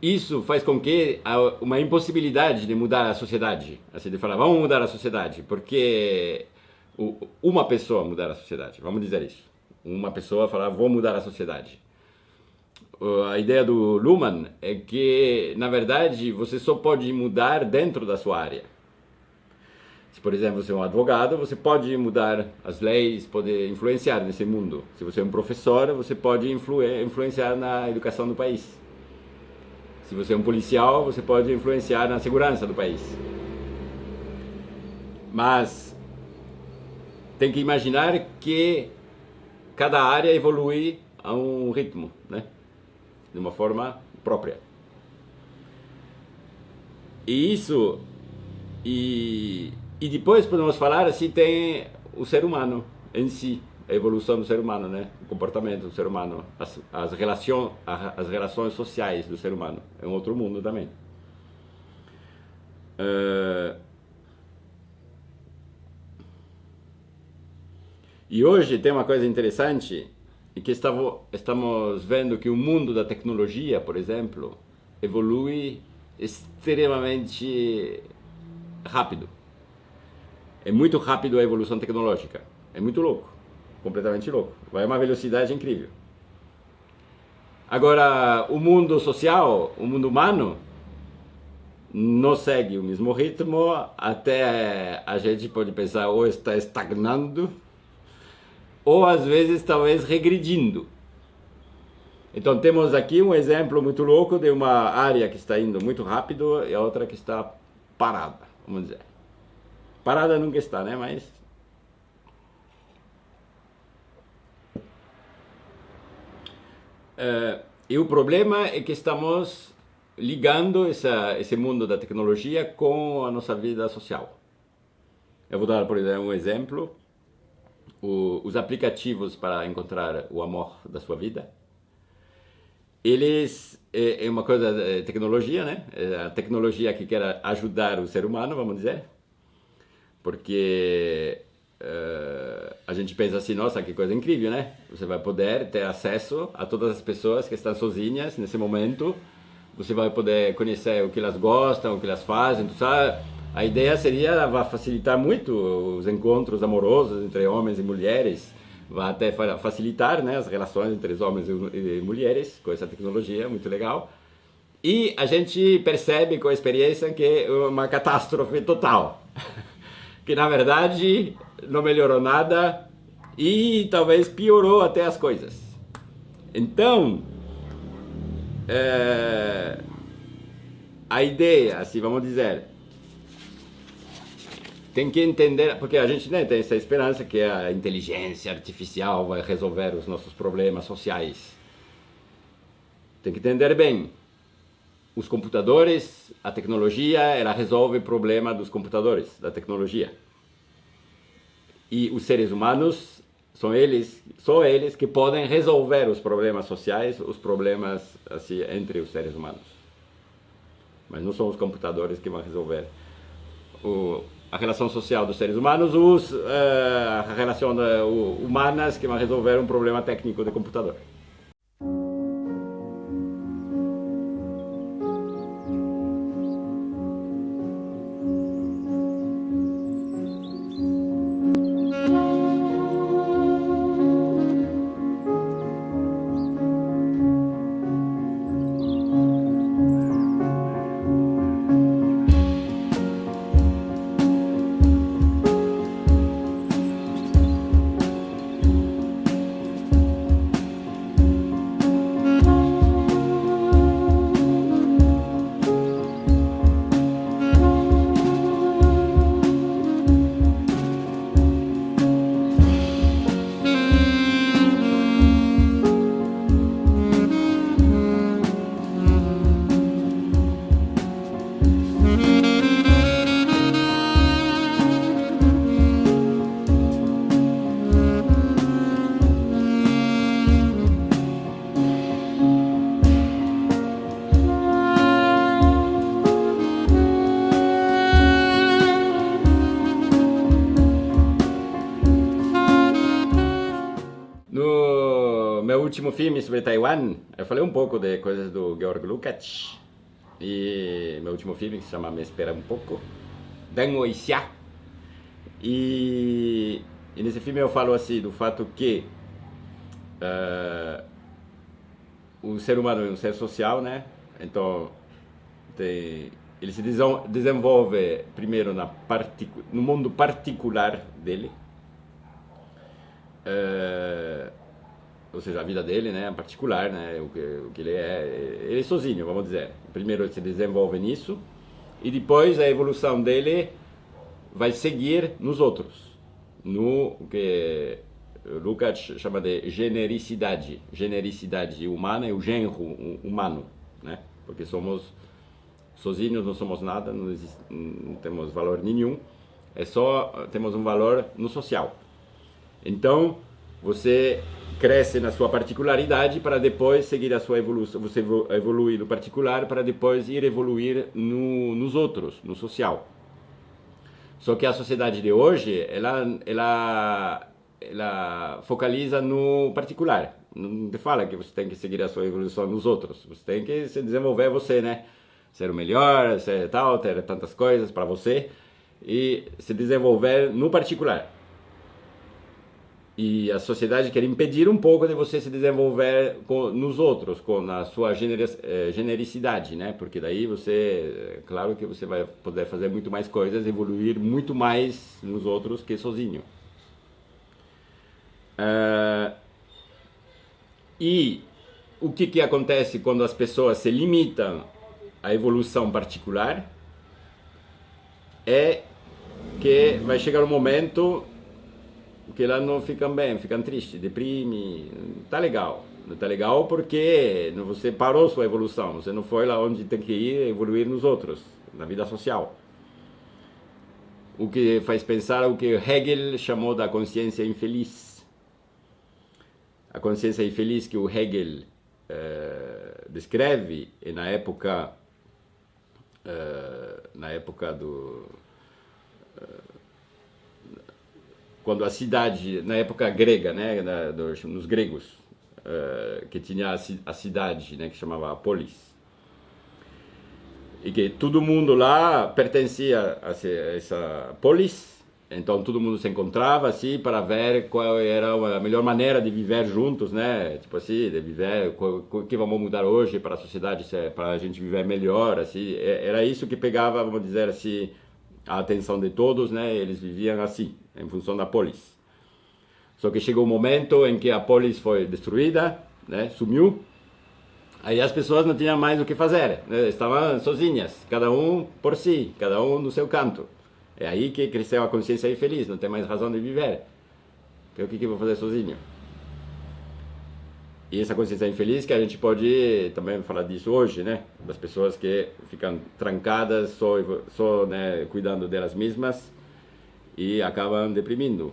isso faz com que há uma impossibilidade de mudar a sociedade. Assim, de falar, vamos mudar a sociedade, porque uma pessoa mudar a sociedade, vamos dizer isso. Uma pessoa falar, vou mudar a sociedade. A ideia do Luhmann é que, na verdade, você só pode mudar dentro da sua área. Se, por exemplo, você é um advogado, você pode mudar as leis, pode influenciar nesse mundo. Se você é um professor, você pode influenciar na educação do país. Se você é um policial, você pode influenciar na segurança do país. Mas tem que imaginar que cada área evolui a um ritmo, né? De uma forma própria. E isso... E depois podemos falar assim, tem o ser humano em si, a evolução do ser humano, né? O comportamento do ser humano, as relações sociais do ser humano. É um outro mundo também. E hoje tem uma coisa interessante, é que estamos vendo que o mundo da tecnologia, por exemplo, evolui extremamente rápido. É muito rápido a evolução tecnológica. É muito louco. Completamente louco. Vai a uma velocidade incrível. Agora, o mundo social, o mundo humano, não segue o mesmo ritmo. Até a gente pode pensar ou está estagnando, ou às vezes talvez regredindo. Então temos aqui um exemplo muito louco de uma área que está indo muito rápido e a outra que está parada, vamos dizer. Parada nunca está, né? Mas... e o problema é que estamos ligando esse mundo da tecnologia com a nossa vida social. Eu vou dar, por exemplo, um exemplo. Os aplicativos para encontrar o amor da sua vida. eles é uma coisa tecnologia, né? É a tecnologia que quer ajudar o ser humano, vamos dizer, porque a gente pensa assim, nossa, que coisa incrível, né? Você vai poder ter acesso a todas as pessoas que estão sozinhas nesse momento, você vai poder conhecer o que elas gostam, o que elas fazem, tu sabe? A ideia seria vai facilitar muito os encontros amorosos entre homens e mulheres, vai até facilitar, né, as relações entre os homens e mulheres com essa tecnologia, muito legal. E a gente percebe com a experiência que é uma catástrofe total, que na verdade não melhorou nada e talvez piorou até as coisas. Então, a ideia, assim, vamos dizer, tem que entender, porque a gente, né, tem essa esperança que a inteligência artificial vai resolver os nossos problemas sociais. Tem que entender bem, os computadores, a tecnologia, ela resolve o problema dos computadores, da tecnologia. E os seres humanos, são eles, só eles que podem resolver os problemas sociais, os problemas assim, entre os seres humanos. Mas não são os computadores que vão resolver a relação social dos seres humanos, a relação humanas que vão resolver um problema técnico de computador. Meu último filme sobre Taiwan, eu falei um pouco de coisas do Georg Lukács. E meu último filme, que se chama Me Espera Um Pouco, Dan Oixia. E nesse filme eu falo assim, do fato que o ser humano é um ser social, né? Então, ele se desenvolve primeiro no mundo particular dele. Ou seja, a vida dele, né, em particular, né, o que ele é sozinho, vamos dizer. Primeiro ele se desenvolve nisso e depois a evolução dele vai seguir nos outros, no que Lukács chama de genericidade humana e o gênero humano, né, porque somos sozinhos, não somos nada, não temos valor nenhum, temos um valor no social. Então, você cresce na sua particularidade para depois seguir a sua evolução, você evolui no particular para depois ir evoluir nos outros, no social. Só que a sociedade de hoje, ela focaliza no particular. Não te fala que você tem que seguir a sua evolução nos outros. Você tem que se desenvolver você, né? Ser o melhor, ser tal, ter tantas coisas para você e se desenvolver no particular. E a sociedade quer impedir um pouco de você se desenvolver nos outros, com a sua genericidade, né? Porque daí você, claro que você vai poder fazer muito mais coisas, evoluir muito mais nos outros que sozinho. E o que acontece quando as pessoas se limitam à evolução particular é que vai chegar um momento que elas não ficam bem, ficam tristes, deprimem, tá legal porque você parou sua evolução, você não foi lá onde tem que ir evoluir nos outros, na vida social. O que faz pensar o que Hegel chamou da consciência infeliz. A consciência infeliz que o Hegel descreve, e na época do quando a cidade, na época grega, né, nos gregos, que tinha a cidade, né, que chamava polis, e que todo mundo lá pertencia a essa polis. Então todo mundo se encontrava assim para ver qual era a melhor maneira de viver juntos, né? Tipo assim, de viver, o que vamos mudar hoje para a sociedade, para a gente viver melhor, assim. Era isso que pegava, vamos dizer assim, a atenção de todos, né? Eles viviam assim, em função da polis. Só que chegou um momento em que a polis foi destruída, né? Sumiu. Aí as pessoas não tinham mais o que fazer, né? Estavam sozinhas, cada um por si, cada um no seu canto. É aí que cresceu a consciência infeliz, não tem mais razão de viver. O que eu vou fazer sozinho? E essa consciência infeliz que a gente pode também falar disso hoje, né? Das pessoas que ficam trancadas só né, cuidando delas mesmas e acabam deprimindo.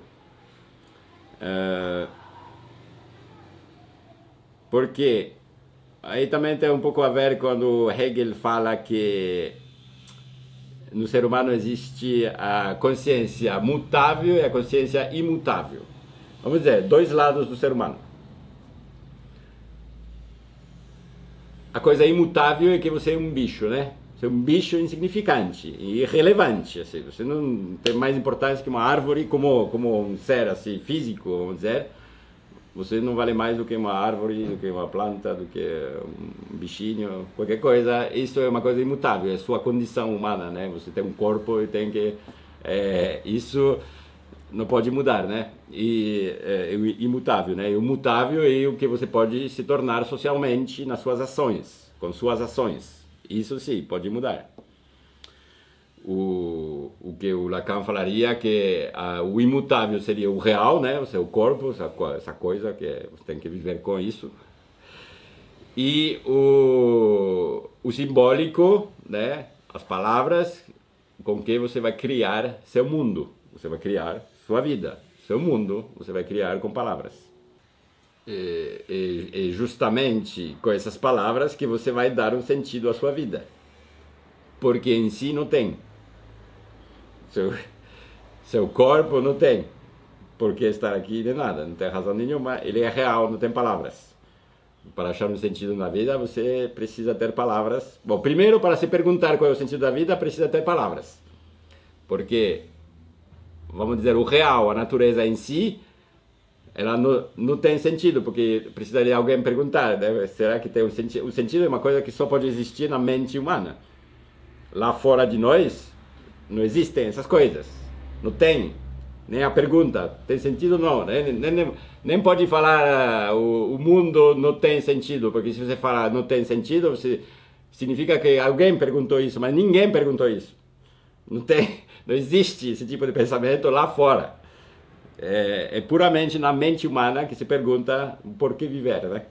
Porque aí também tem um pouco a ver quando Hegel fala que no ser humano existe a consciência mutável e a consciência imutável. Vamos dizer, dois lados do ser humano. A coisa imutável é que você é um bicho, né? Você é um bicho insignificante e irrelevante. Assim. Você não tem mais importância que uma árvore como um ser assim, físico, vamos dizer. Você não vale mais do que uma árvore, do que uma planta, do que um bichinho, qualquer coisa. Isso é uma coisa imutável, é sua condição humana, né? Você tem um corpo e tem que... isso não pode mudar, né? E é imutável, né? E o mutável é o que você pode se tornar socialmente nas suas ações, com suas ações. Isso sim, pode mudar. O que o Lacan falaria que o imutável seria o real, né? O seu corpo, essa coisa que você tem que viver com isso. E o simbólico, né? As palavras com que você vai criar seu mundo. Você vai criar sua vida, seu mundo, você vai criar com palavras. E justamente com essas palavras que você vai dar um sentido à sua vida. Porque em si não tem. Seu corpo não tem por que estar aqui de nada, não tem razão nenhuma, ele é real, não tem palavras. Para achar um sentido na vida, você precisa ter palavras. Bom, primeiro, para se perguntar qual é o sentido da vida, precisa ter palavras. Porque, vamos dizer, o real, a natureza em si, ela não tem sentido, porque precisaria alguém perguntar, né? Será que tem um sentido? O sentido é uma coisa que só pode existir na mente humana. Lá fora de nós, não existem essas coisas. Não tem. Nem a pergunta, tem sentido não. Nem pode falar o mundo não tem sentido, porque se você falar não tem sentido, significa que alguém perguntou isso, mas ninguém perguntou isso. Não existe esse tipo de pensamento lá fora. É puramente na mente humana que se pergunta por que viver, né?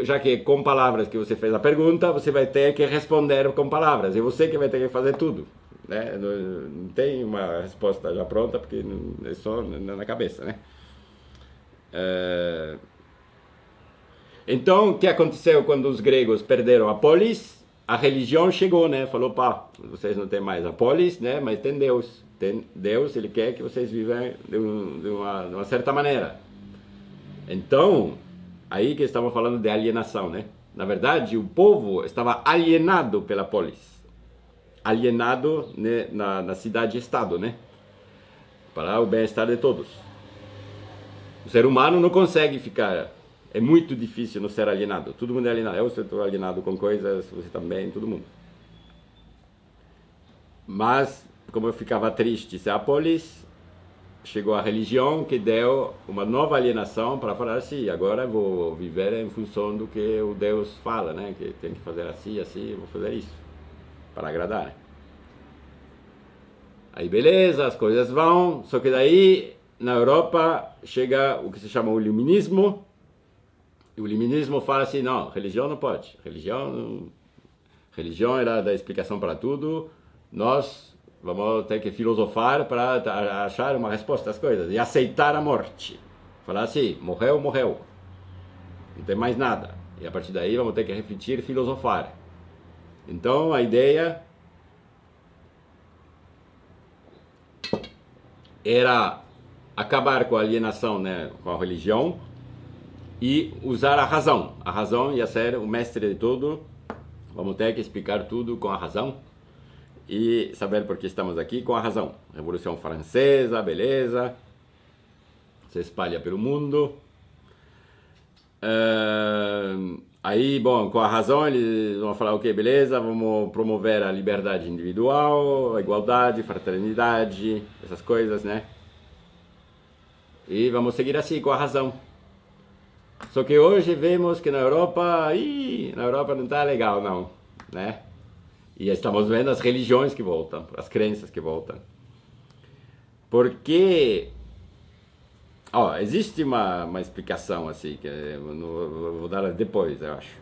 Já que com palavras que você fez a pergunta, você vai ter que responder com palavras. É você que vai ter que fazer tudo, né? Não tem uma resposta já pronta, porque é só na cabeça, né? Então, o que aconteceu quando os gregos perderam a polis? A religião chegou, né? Falou, pá, vocês não têm mais a polis, né? Mas tem Deus. Tem Deus, ele quer que vocês vivam de uma certa maneira. Então, aí que estamos falando de alienação, né? Na verdade, o povo estava alienado pela polis. Alienado, né, na cidade-estado, né? Para o bem-estar de todos. O ser humano não consegue ficar... É muito difícil não ser alienado. Todo mundo é alienado. Eu estou alienado com coisas, você também, todo mundo. Mas, como eu ficava triste se a polis... Chegou a religião que deu uma nova alienação para falar assim, agora eu vou viver em função do que o Deus fala, né? Que tem que fazer assim, assim, vou fazer isso, para agradar. Aí beleza, as coisas vão, só que daí na Europa chega o que se chama o iluminismo, e o iluminismo fala assim, não, religião não pode, religião era da explicação para tudo, nós... Vamos ter que filosofar para achar uma resposta às coisas. E aceitar a morte. Falar assim, morreu, morreu. não tem mais nada. E a partir daí vamos ter que refletir e filosofar. Então a ideia era acabar com a alienação, né, com a religião e usar a razão. A razão ia ser o mestre de tudo. Vamos ter que explicar tudo com a razão e saber por que estamos aqui com a razão. Revolução Francesa, beleza, se espalha pelo mundo. Aí, bom, com a razão eles vão falar, ok, beleza, vamos promover a liberdade individual, a igualdade, fraternidade, essas coisas, né? E vamos seguir assim, com a razão. Só que hoje vemos que na Europa não está legal não, né? E estamos vendo as religiões que voltam, as crenças que voltam. Porque existe uma explicação assim, que eu vou dar depois, eu acho.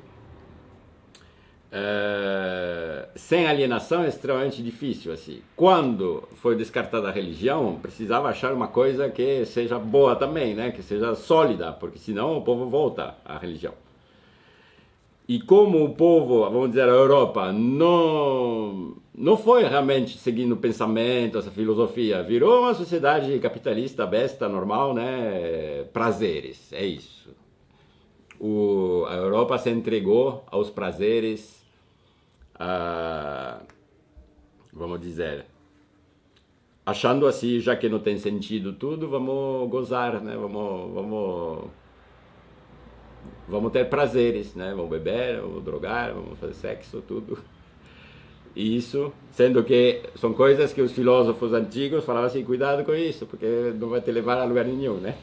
Sem alienação é extremamente difícil assim. Quando foi descartada a religião, precisava achar uma coisa que seja boa também, né? Que seja sólida, porque senão o povo volta à religião. E como o povo, vamos dizer, a Europa, não foi realmente seguindo o pensamento, essa filosofia, virou uma sociedade capitalista, besta, normal, né? Prazeres, é isso. A Europa se entregou aos prazeres, vamos dizer, achando assim, já que não tem sentido tudo, vamos gozar, né? Vamos ter prazeres, né? Vamos beber, vamos drogar, vamos fazer sexo, tudo. E isso, sendo que são coisas que os filósofos antigos falavam assim, cuidado com isso, porque não vai te levar a lugar nenhum, né?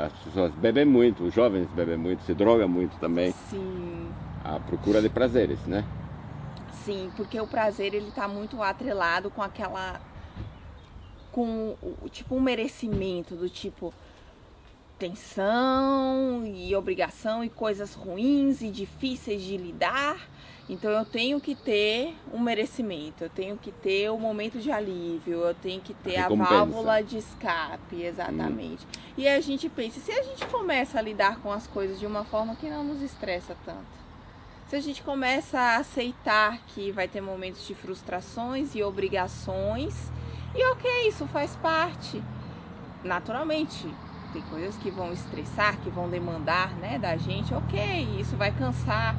As pessoas bebem muito, os jovens bebem muito, se drogam muito também. Sim. À procura de prazeres, né? Sim, porque o prazer ele tá muito atrelado com tipo um merecimento do tipo tensão e obrigação e coisas ruins e difíceis de lidar. Então eu tenho que ter um merecimento, eu tenho que ter um momento de alívio, eu tenho que ter a válvula de escape, exatamente. E aí a gente pensa, se a gente começa a lidar com as coisas de uma forma que não nos estressa tanto, se a gente começa a aceitar que vai ter momentos de frustrações e obrigações, e ok, isso faz parte, naturalmente. Tem coisas que vão estressar, que vão demandar, né, da gente, ok, isso vai cansar.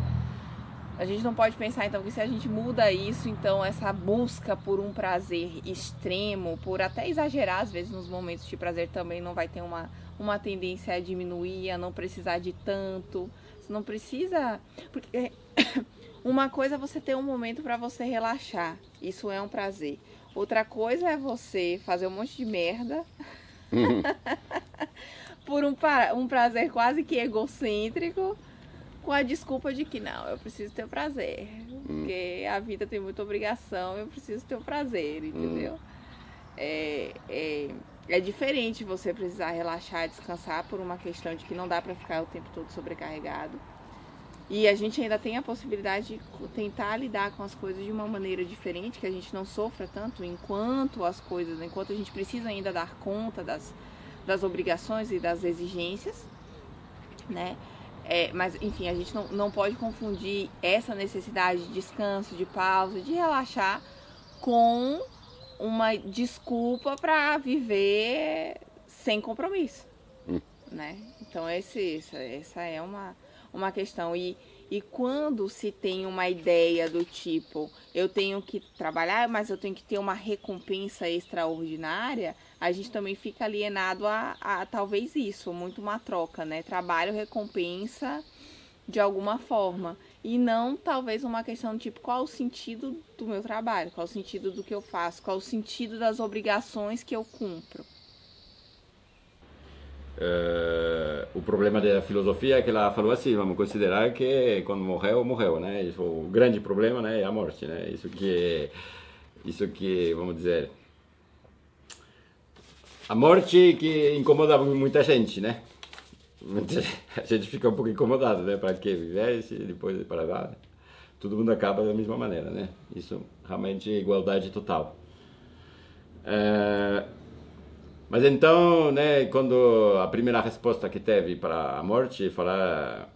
A gente não pode pensar, então, que se a gente muda isso, então essa busca por um prazer extremo, por até exagerar, às vezes, nos momentos de prazer também não vai ter uma tendência a diminuir, a não precisar de tanto. Você não precisa... Porque uma coisa é você ter um momento para você relaxar. Isso é um prazer. Outra coisa é você fazer um monte de merda por um prazer quase que egocêntrico, com a desculpa de que não, eu preciso ter o prazer, porque a vida tem muita obrigação, eu preciso ter o prazer, entendeu? É diferente você precisar relaxar, descansar por uma questão de que não dá pra ficar o tempo todo sobrecarregado. E a gente ainda tem a possibilidade de tentar lidar com as coisas de uma maneira diferente, que a gente não sofra tanto enquanto a gente precisa ainda dar conta das obrigações e das exigências, né? Mas, enfim, a gente não pode confundir essa necessidade de descanso, de pausa, de relaxar com uma desculpa para viver sem compromisso. né? Então essa é uma questão. E quando se tem uma ideia do tipo, eu tenho que trabalhar, mas eu tenho que ter uma recompensa extraordinária, a gente também fica alienado a talvez isso, muito uma troca, né? Trabalho, recompensa de alguma forma. E não talvez uma questão do tipo, qual o sentido do meu trabalho? Qual o sentido do que eu faço? Qual o sentido das obrigações que eu cumpro? O problema da filosofia é que ela falou assim, vamos considerar que quando morreu, morreu, né? Isso, o grande problema, né, é a morte, né? Isso que, vamos dizer, a morte que incomoda muita gente, né? A gente fica um pouco incomodado, né? Para que viver se depois para lá, todo mundo acaba da mesma maneira, né? Isso realmente é igualdade total. Mas então, né, quando a primeira resposta que teve para a morte, falar,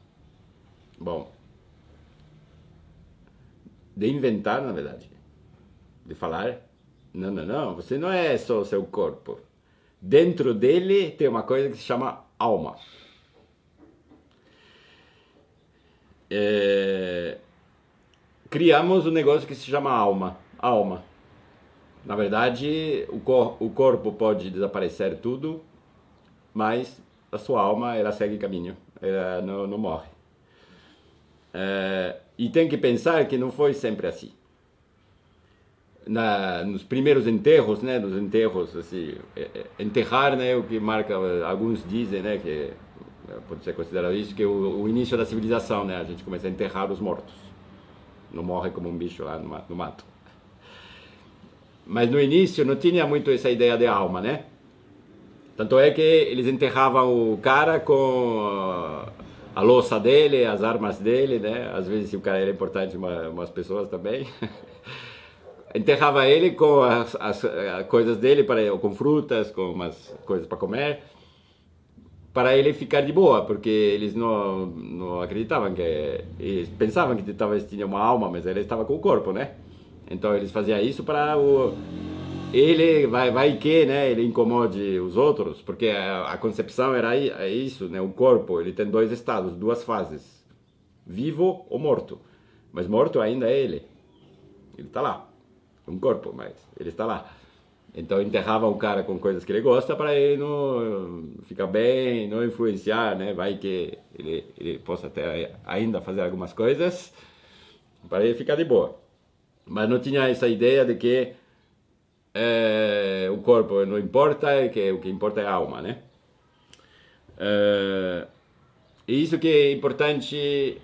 bom, de inventar, na verdade, de falar, não, você não é só o seu corpo. Dentro dele tem uma coisa que se chama alma. Criamos um negócio que se chama alma. Na verdade, o corpo pode desaparecer tudo, mas a sua alma, ela segue caminho, ela não morre. E tem que pensar que não foi sempre assim. Nos primeiros enterros, né, nos enterros, assim, enterrar, né, o que marca, alguns dizem, né, que pode ser considerado isso, que é o início da civilização, né, a gente começa a enterrar os mortos, não morre como um bicho lá no mato. Mas no início não tinha muito essa ideia de alma, né? Tanto é que eles enterravam o cara com a louça dele, as armas dele, né? Às vezes, se o cara era importante, umas pessoas também. Enterrava ele com as coisas dele, com frutas, com umas coisas para comer, para ele ficar de boa, porque eles não acreditavam eles pensavam que talvez tinha uma alma, mas ele estava com o corpo, né? Então eles faziam isso para ele vai que, né, ele incomode os outros, porque a concepção era isso, né? O corpo, ele tem dois estados, duas fases, vivo ou morto. Mas morto ainda é ele está lá, um corpo, mas ele está lá. Então enterrava o cara com coisas que ele gosta para ele não ficar bem, não influenciar, né? Vai que ele possa até ainda fazer algumas coisas para ele ficar de boa. Mas não tinha essa ideia de que o corpo não importa, que o que importa é a alma, né? E isso que é importante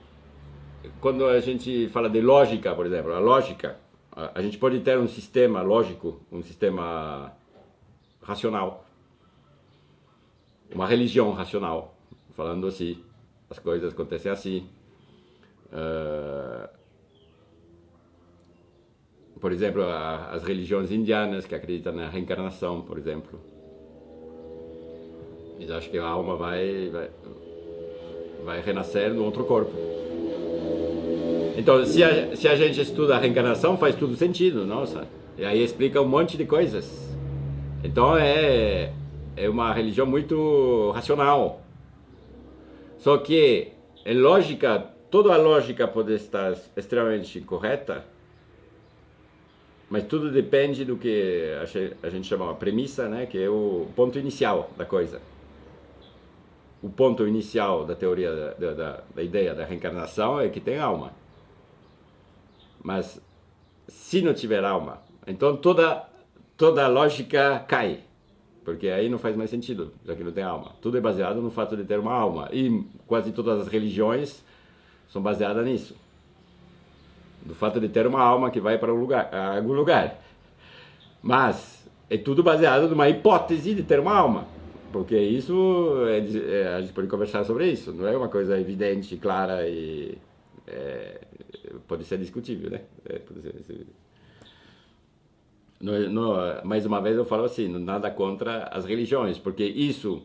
quando a gente fala de lógica, por exemplo. A lógica, a gente pode ter um sistema lógico, um sistema racional, uma religião racional, falando assim, as coisas acontecem assim. Por exemplo, as religiões indianas que acreditam na reencarnação, por exemplo. Eles acham que a alma vai renascer no outro corpo. Então, se a gente estuda a reencarnação, faz tudo sentido, nossa. E aí explica um monte de coisas. Então, é uma religião muito racional. Só que, toda a lógica pode estar extremamente correta, mas tudo depende do que a gente chama de premissa, né? Que é o ponto inicial da coisa. O ponto inicial da teoria, da ideia da reencarnação é que tem alma. Mas se não tiver alma, então toda a lógica cai. Porque aí não faz mais sentido, já que não tem alma. Tudo é baseado no fato de ter uma alma. E quase todas as religiões são baseadas nisso. Do fato de ter uma alma que vai para algum lugar. Mas é tudo baseado numa hipótese de ter uma alma, porque isso a gente pode conversar sobre isso, não é uma coisa evidente, clara e pode ser discutível, né? Pode ser. Mais uma vez eu falo assim, nada contra as religiões, porque isso,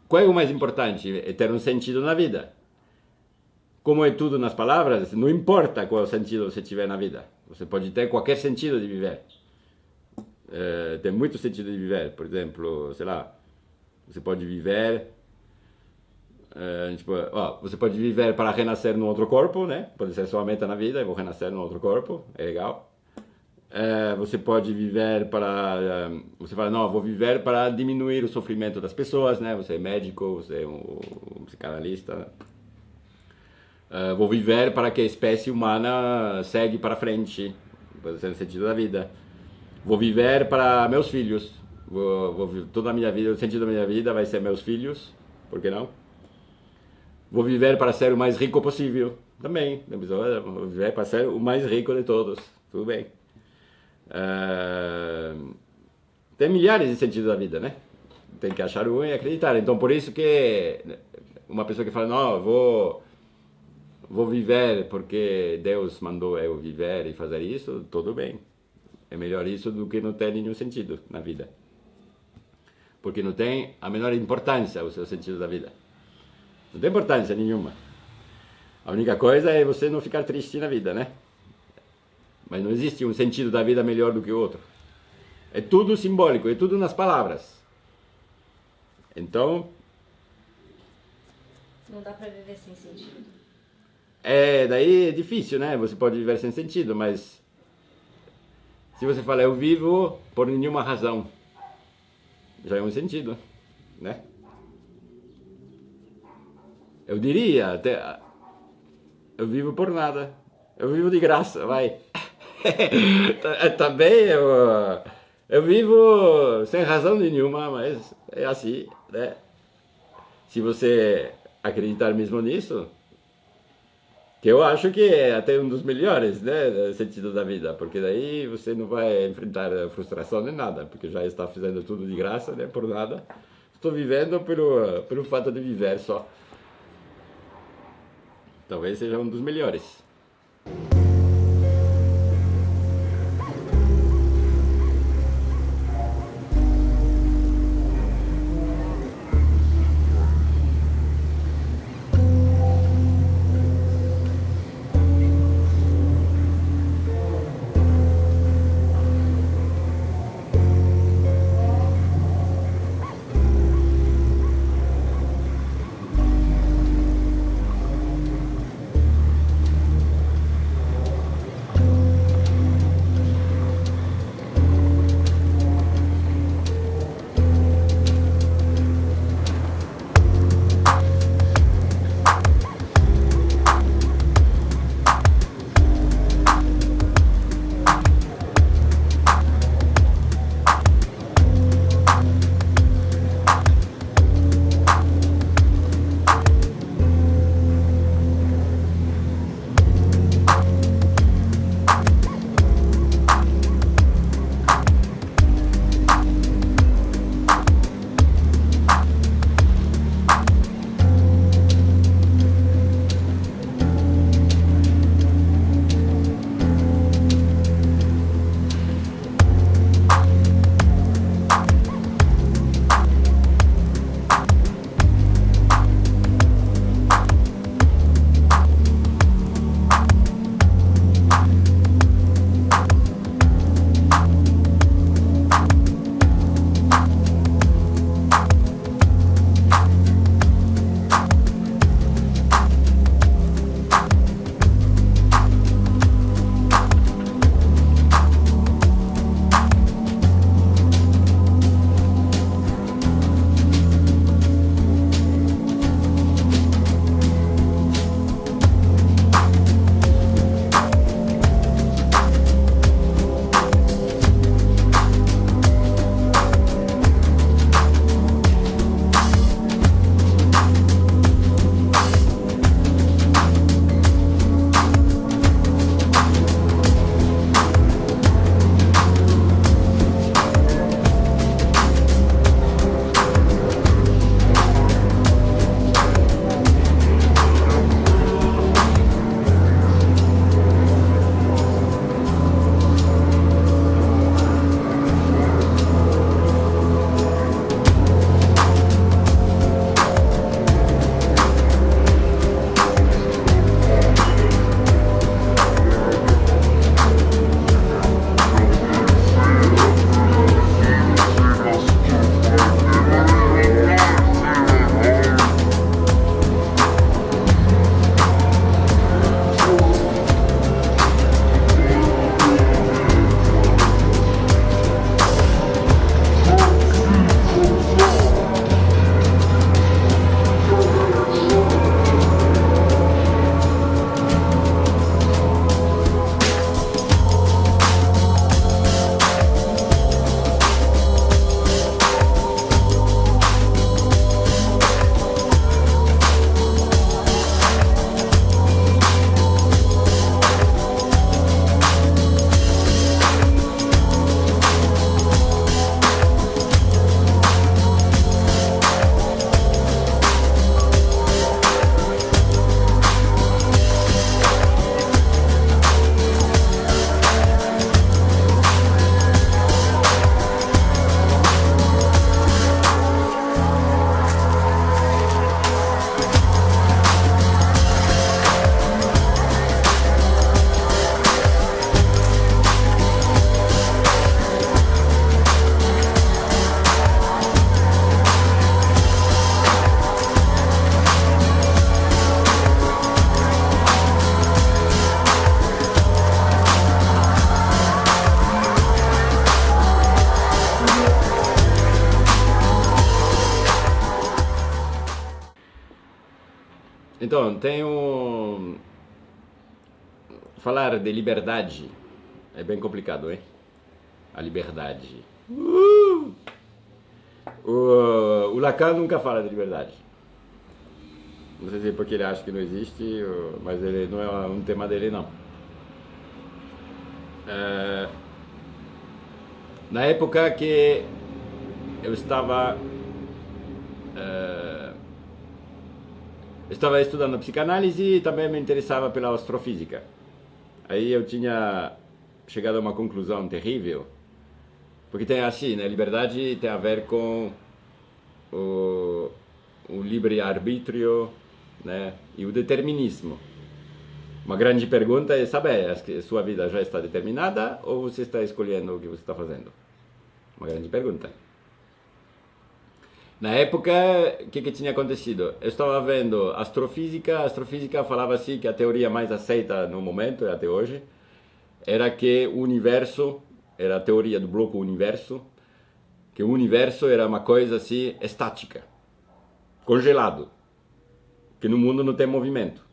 qual é o mais importante? É ter um sentido na vida. Como é tudo nas palavras, não importa qual sentido você tiver na vida. Você pode ter qualquer sentido de viver. Tem muito sentido de viver. Por exemplo, sei lá, você pode viver tipo, ó, você pode viver para renascer num outro corpo, né? Pode ser sua meta na vida, eu vou renascer num outro corpo, é legal. Você pode viver para... você fala, não, vou viver para diminuir o sofrimento das pessoas, né? Você é médico, você é um psicanalista, né? Vou viver para que a espécie humana segue para frente, pode ser no sentido da vida. Vou viver para meus filhos. Toda a minha vida, o sentido da minha vida vai ser meus filhos, por que não? Vou viver para ser o mais rico possível, também. Vou viver para ser o mais rico de todos, tudo bem. Tem milhares de sentidos da vida, né? Tem que achar um e acreditar. Então, por isso que uma pessoa que fala, não, vou viver porque Deus mandou eu viver e fazer isso, tudo bem. É melhor isso do que não ter nenhum sentido na vida. Porque não tem a menor importância o seu sentido da vida. Não tem importância nenhuma. A única coisa é você não ficar triste na vida, né? Mas não existe um sentido da vida melhor do que o outro. É tudo simbólico, é tudo nas palavras. Então... Não dá pra viver sem sentido. Daí é difícil, né? Você pode viver sem sentido, mas... se você fala, eu vivo por nenhuma razão, já é um sentido, né? Eu diria até, eu vivo por nada, eu vivo de graça, vai. Também eu vivo sem razão nenhuma, mas é assim, né? Se você acreditar mesmo nisso, que eu acho que é até um dos melhores, né, sentido da vida, porque daí você não vai enfrentar frustração nem nada, porque já está fazendo tudo de graça, né, por nada. Estou vivendo pelo fato de viver só. Talvez seja um dos melhores. Então, falar de liberdade é bem complicado, hein? A liberdade. O Lacan nunca fala de liberdade. Não sei se é porque ele acha que não existe, mas ele não é um tema dele, não. Na época que eu estava estudando psicanálise e também me interessava pela astrofísica. Aí eu tinha chegado a uma conclusão terrível, porque tem assim, né? Liberdade tem a ver com o livre-arbítrio, né? E o determinismo. Uma grande pergunta é saber, a sua vida já está determinada ou você está escolhendo o que você está fazendo? Uma grande pergunta. Na época, o que tinha acontecido? Eu estava vendo astrofísica, a astrofísica falava assim que a teoria mais aceita no momento, e até hoje, era que o universo, era a teoria do bloco universo, que o universo era uma coisa assim estática, congelado, que no mundo não tem movimento,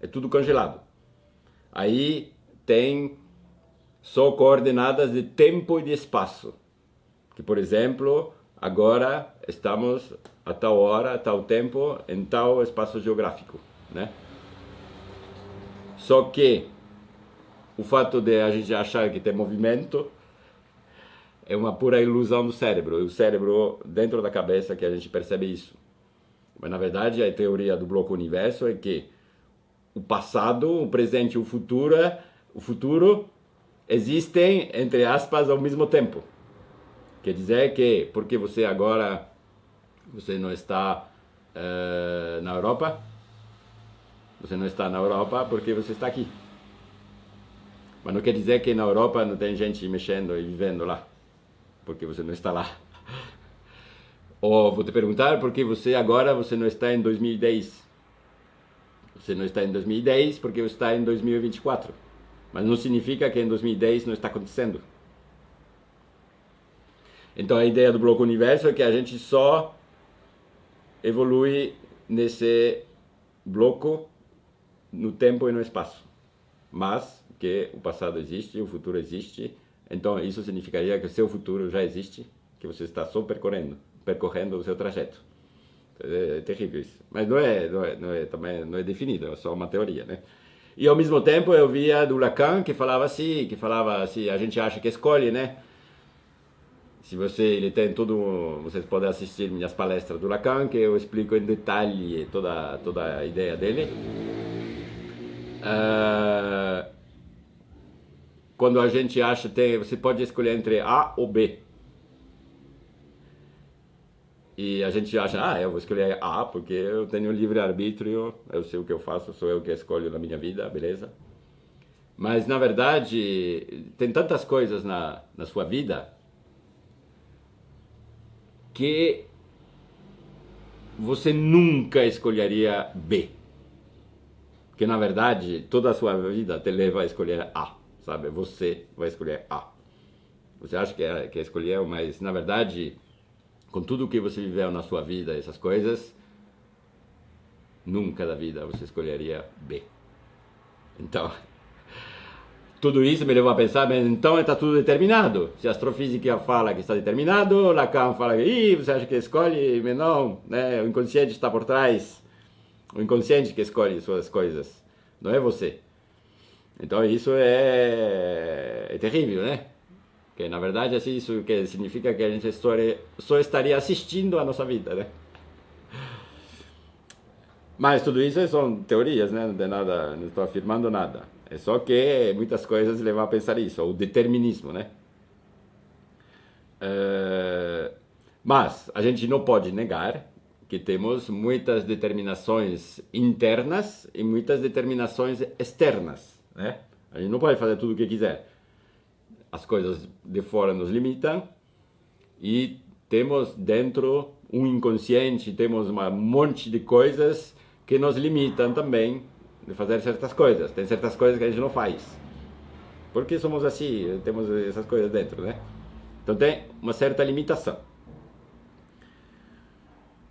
é tudo congelado. Aí tem só coordenadas de tempo e de espaço, que por exemplo, agora estamos a tal hora, a tal tempo, em tal espaço geográfico, né? Só que o fato de a gente achar que tem movimento é uma pura ilusão do cérebro. E o cérebro, dentro da cabeça, que a gente percebe isso. Mas, na verdade, a teoria do bloco universo é que o passado, o presente e o futuro existem, entre aspas, ao mesmo tempo. Quer dizer que, porque você agora, você não está na Europa, você não está na Europa porque você está aqui. Mas não quer dizer que na Europa não tem gente mexendo e vivendo lá, porque você não está lá. Ou vou te perguntar por que você não está em 2010. Você não está em 2010 porque você está em 2024. Mas não significa que em 2010 não está acontecendo. Então a ideia do bloco universo é que a gente só evolui nesse bloco no tempo e no espaço. Mas que o passado existe, o futuro existe. Então isso significaria que o seu futuro já existe, que você está só percorrendo o seu trajeto. É terrível isso. Mas também não é definido, é só uma teoria, né? E ao mesmo tempo eu via do Lacan que falava assim, a gente acha que escolhe, né? Se ele tem vocês podem assistir minhas palestras do Lacan, que eu explico em detalhe toda a ideia dele. Quando a gente acha, você pode escolher entre A ou B. E a gente acha, eu vou escolher A porque eu tenho livre-arbítrio, eu sei o que eu faço, sou eu que escolho na minha vida, beleza? Mas, na verdade, tem tantas coisas na sua vida que você nunca escolheria B. Porque, na verdade, toda a sua vida te leva a escolher A, sabe? Você vai escolher A. Você acha que escolheu, mas, na verdade, com tudo que você viveu na sua vida, essas coisas, nunca da vida você escolheria B. Então, tudo isso me levou a pensar, mas então está tudo determinado. Se a astrofísica fala que está determinado, Lacan fala que você acha que escolhe, mas não, né? O inconsciente está por trás. O inconsciente que escolhe suas coisas, não é você. Então isso é terrível, né? Porque na verdade assim, isso que significa que a gente só estaria assistindo a nossa vida, né? Mas tudo isso são teorias, né? Não tem nada, não estou afirmando nada. É só que muitas coisas levam a pensar isso, o determinismo, né? Mas a gente não pode negar que temos muitas determinações internas e muitas determinações externas, né? A gente não pode fazer tudo o que quiser. As coisas de fora nos limitam e temos dentro um inconsciente, temos um monte de coisas que nos limitam também de fazer certas coisas. Tem certas coisas que a gente não faz. Porque somos assim, temos essas coisas dentro, né? Então tem uma certa limitação.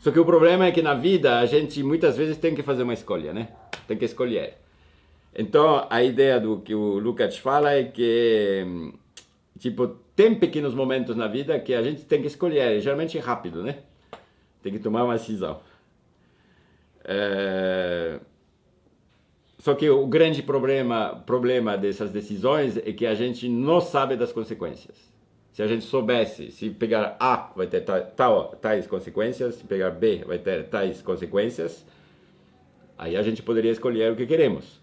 Só que o problema é que na vida a gente muitas vezes tem que fazer uma escolha, né? tem que escolher. Então, a ideia do que o Lukács fala é que, tipo, tem pequenos momentos na vida que a gente tem que escolher, geralmente rápido, né? Tem que tomar uma decisão. Só que o grande problema dessas decisões é que a gente não sabe das consequências. Se a gente soubesse, se pegar A vai ter tais consequências, se pegar B vai ter tais consequências, aí a gente poderia escolher o que queremos.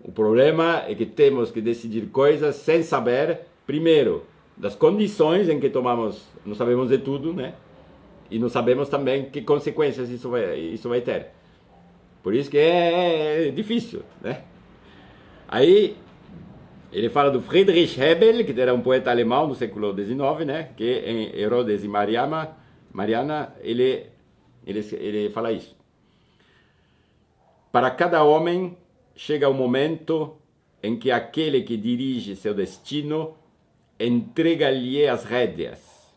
O problema é que temos que decidir coisas sem saber, primeiro, das condições em que tomamos, não sabemos de tudo, né? E não sabemos também que consequências isso vai ter. Por isso que é difícil, né? Aí, ele fala do Friedrich Hebel, que era um poeta alemão do século XIX, né? Que em Herodes e Mariana, ele fala isso. Para cada homem, chega o momento em que aquele que dirige seu destino entrega-lhe as rédeas.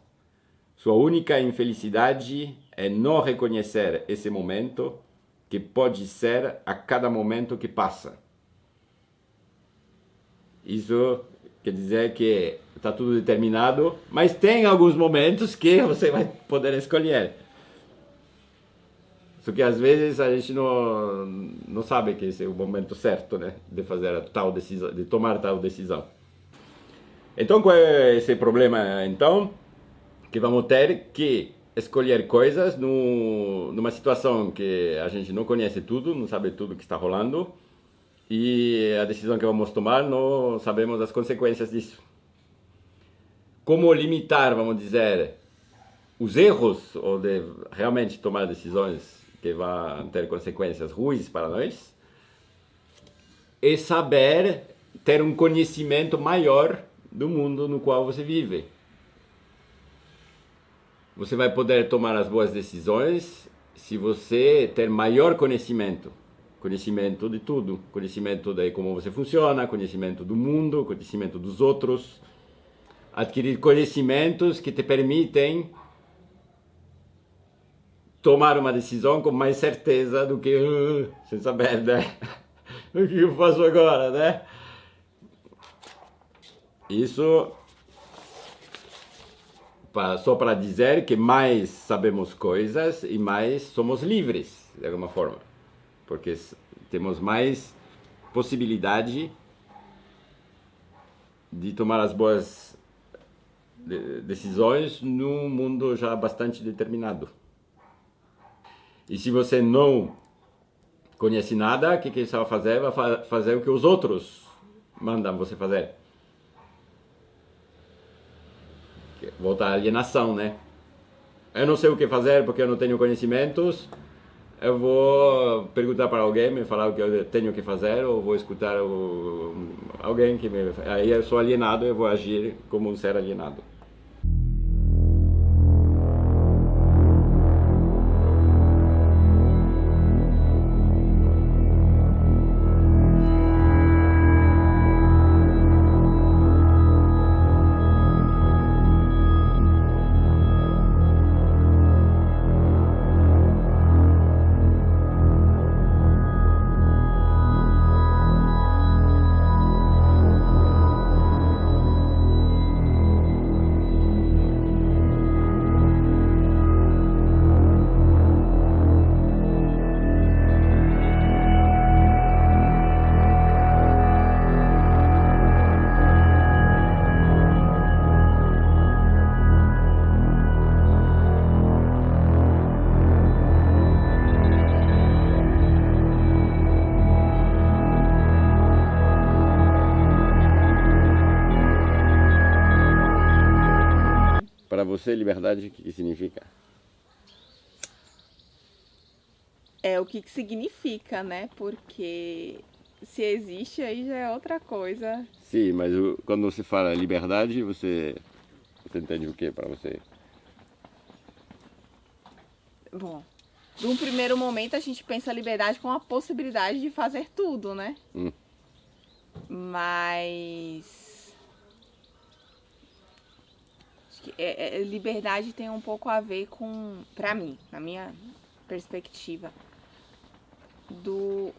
Sua única infelicidade é não reconhecer esse momento, que pode ser a cada momento que passa. Isso quer dizer que está tudo determinado, mas tem alguns momentos que você vai poder escolher. Só que às vezes a gente não sabe que esse é o momento certo, né, de fazer tal decisão, de tomar tal decisão. Então, qual é esse problema, então? Que vamos ter que escolher coisas numa situação que a gente não conhece tudo, não sabe tudo que está rolando, e a decisão que vamos tomar não sabemos as consequências disso. Como limitar, vamos dizer, os erros, ou de realmente tomar decisões que vão ter consequências ruins para nós, é saber ter um conhecimento maior do mundo no qual você vive. Você vai poder tomar as boas decisões se você ter maior conhecimento de tudo, conhecimento de como você funciona, conhecimento do mundo, conhecimento dos outros, adquirir conhecimentos que te permitem tomar uma decisão com mais certeza do que sem saber, né? O que eu faço agora, né? Isso só para dizer que mais sabemos coisas e mais somos livres, de alguma forma. Porque temos mais possibilidade de tomar as boas decisões num mundo já bastante determinado. E se você não conhece nada, o que você vai fazer? Vai fazer o que os outros mandam você fazer. Volta à alienação, né? Eu não sei o que fazer porque eu não tenho conhecimentos. Eu vou perguntar para alguém, me falar o que eu tenho que fazer, ou vou escutar alguém que me... Aí eu sou alienado, eu vou agir como um ser alienado. Para você, liberdade, o que significa? É o que significa, né? Porque se existe, aí já é outra coisa. Sim, mas quando você fala liberdade, você entende o que para você? Bom, num primeiro momento a gente pensa a liberdade com a possibilidade de fazer tudo, né? Mas acho que liberdade tem um pouco a ver com, pra mim, na minha perspectiva, do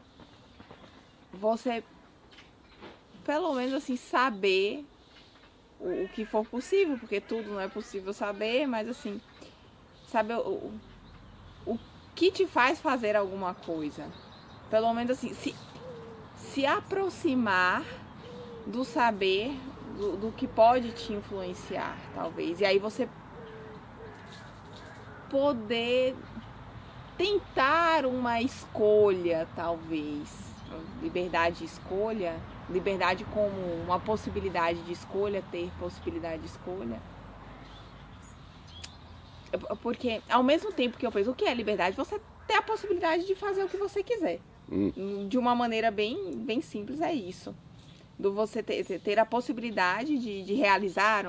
você, pelo menos assim, saber o que for possível, porque tudo não é possível saber, mas assim, saber o que te faz fazer alguma coisa. Pelo menos assim, se aproximar do saber do que pode te influenciar, talvez. E aí você poder tentar uma escolha, talvez. Liberdade de escolha, liberdade como uma possibilidade de escolha, ter possibilidade de escolha. Porque ao mesmo tempo que eu penso, o que é liberdade? Você ter a possibilidade de fazer o que você quiser. De uma maneira bem simples, é isso. Do você ter a possibilidade de realizar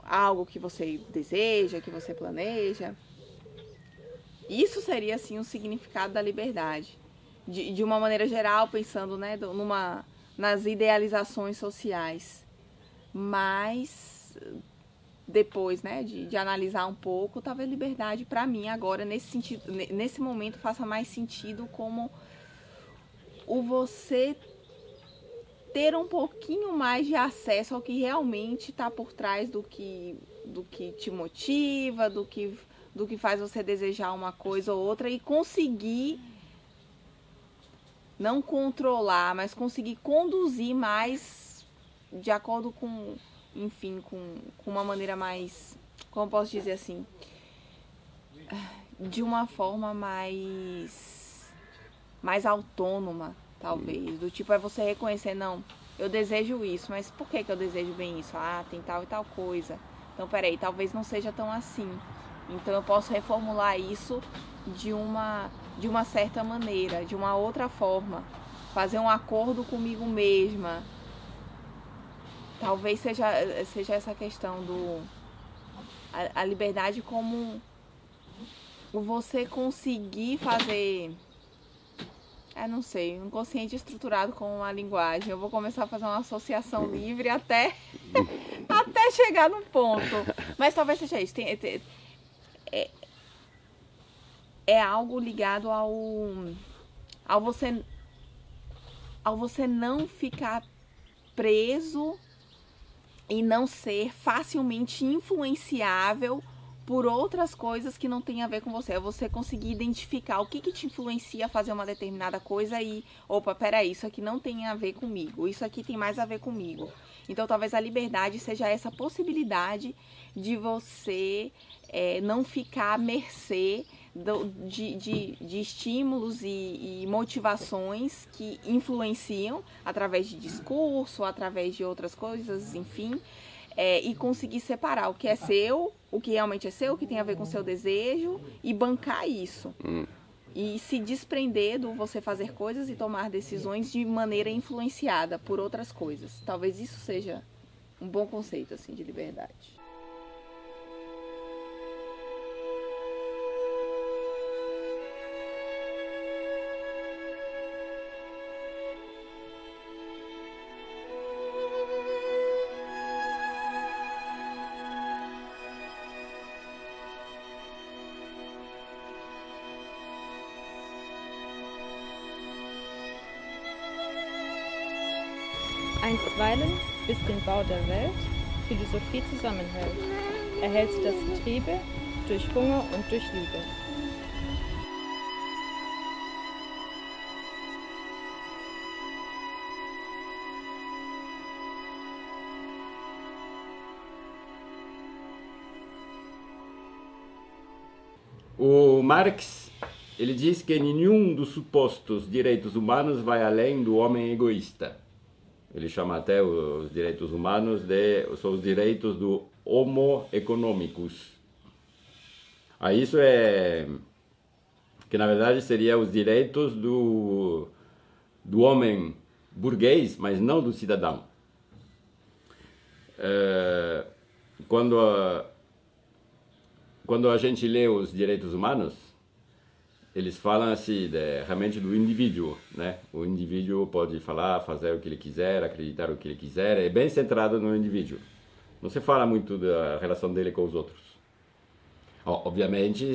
algo que você deseja, que você planeja. Isso seria, assim, o significado da liberdade. De uma maneira geral, pensando, né, nas idealizações sociais. Mas, depois, né, de analisar um pouco, talvez liberdade, para mim, agora, nesse sentido, nesse momento, faça mais sentido como o você ter um pouquinho mais de acesso ao que realmente está por trás do que te motiva, do que faz você desejar uma coisa ou outra, e conseguir não controlar, mas conseguir conduzir mais de acordo com, enfim, com uma maneira mais, como posso dizer assim, de uma forma mais autônoma, talvez. Do tipo, é você reconhecer, não, eu desejo isso, mas por que eu desejo bem isso? Ah, tem tal e tal coisa. Então, peraí, talvez não seja tão assim. Então, eu posso reformular isso de uma certa maneira, de uma outra forma. Fazer um acordo comigo mesma. Talvez seja essa questão a liberdade como você conseguir fazer, não sei, um consciente estruturado com uma linguagem. Eu vou começar a fazer uma associação livre até chegar no ponto. Mas talvez seja isso. É algo ligado ao você não ficar preso e não ser facilmente influenciável por outras coisas que não tem a ver com você. É você conseguir identificar o que te influencia a fazer uma determinada coisa e, opa, peraí, isso aqui não tem a ver comigo, isso aqui tem mais a ver comigo. Então, talvez a liberdade seja essa possibilidade de você não ficar à mercê de estímulos e motivações que influenciam através de discurso, através de outras coisas, enfim, e conseguir separar o que é seu, o que realmente é seu, o que tem a ver com o seu desejo, e bancar isso. E se desprender do você fazer coisas e tomar decisões de maneira influenciada por outras coisas. Talvez isso seja um bom conceito, assim, de liberdade. Einstweilen, bis den Bau der Welt, Philosophie zusammenhält, erhält sie das Getriebe durch Hunger und durch Liebe. O Marx, ele diz que nenhum dos supostos direitos humanos vai além do homem egoísta. Ele chama até os direitos humanos são os direitos do homo economicus. Isso que na verdade seria os direitos do homem burguês, mas não do cidadão. Quando a gente lê os direitos humanos, eles falam assim, realmente do indivíduo, né? O indivíduo pode falar, fazer o que ele quiser, acreditar o que ele quiser, é bem centrado no indivíduo. Não se fala muito da relação dele com os outros. Obviamente,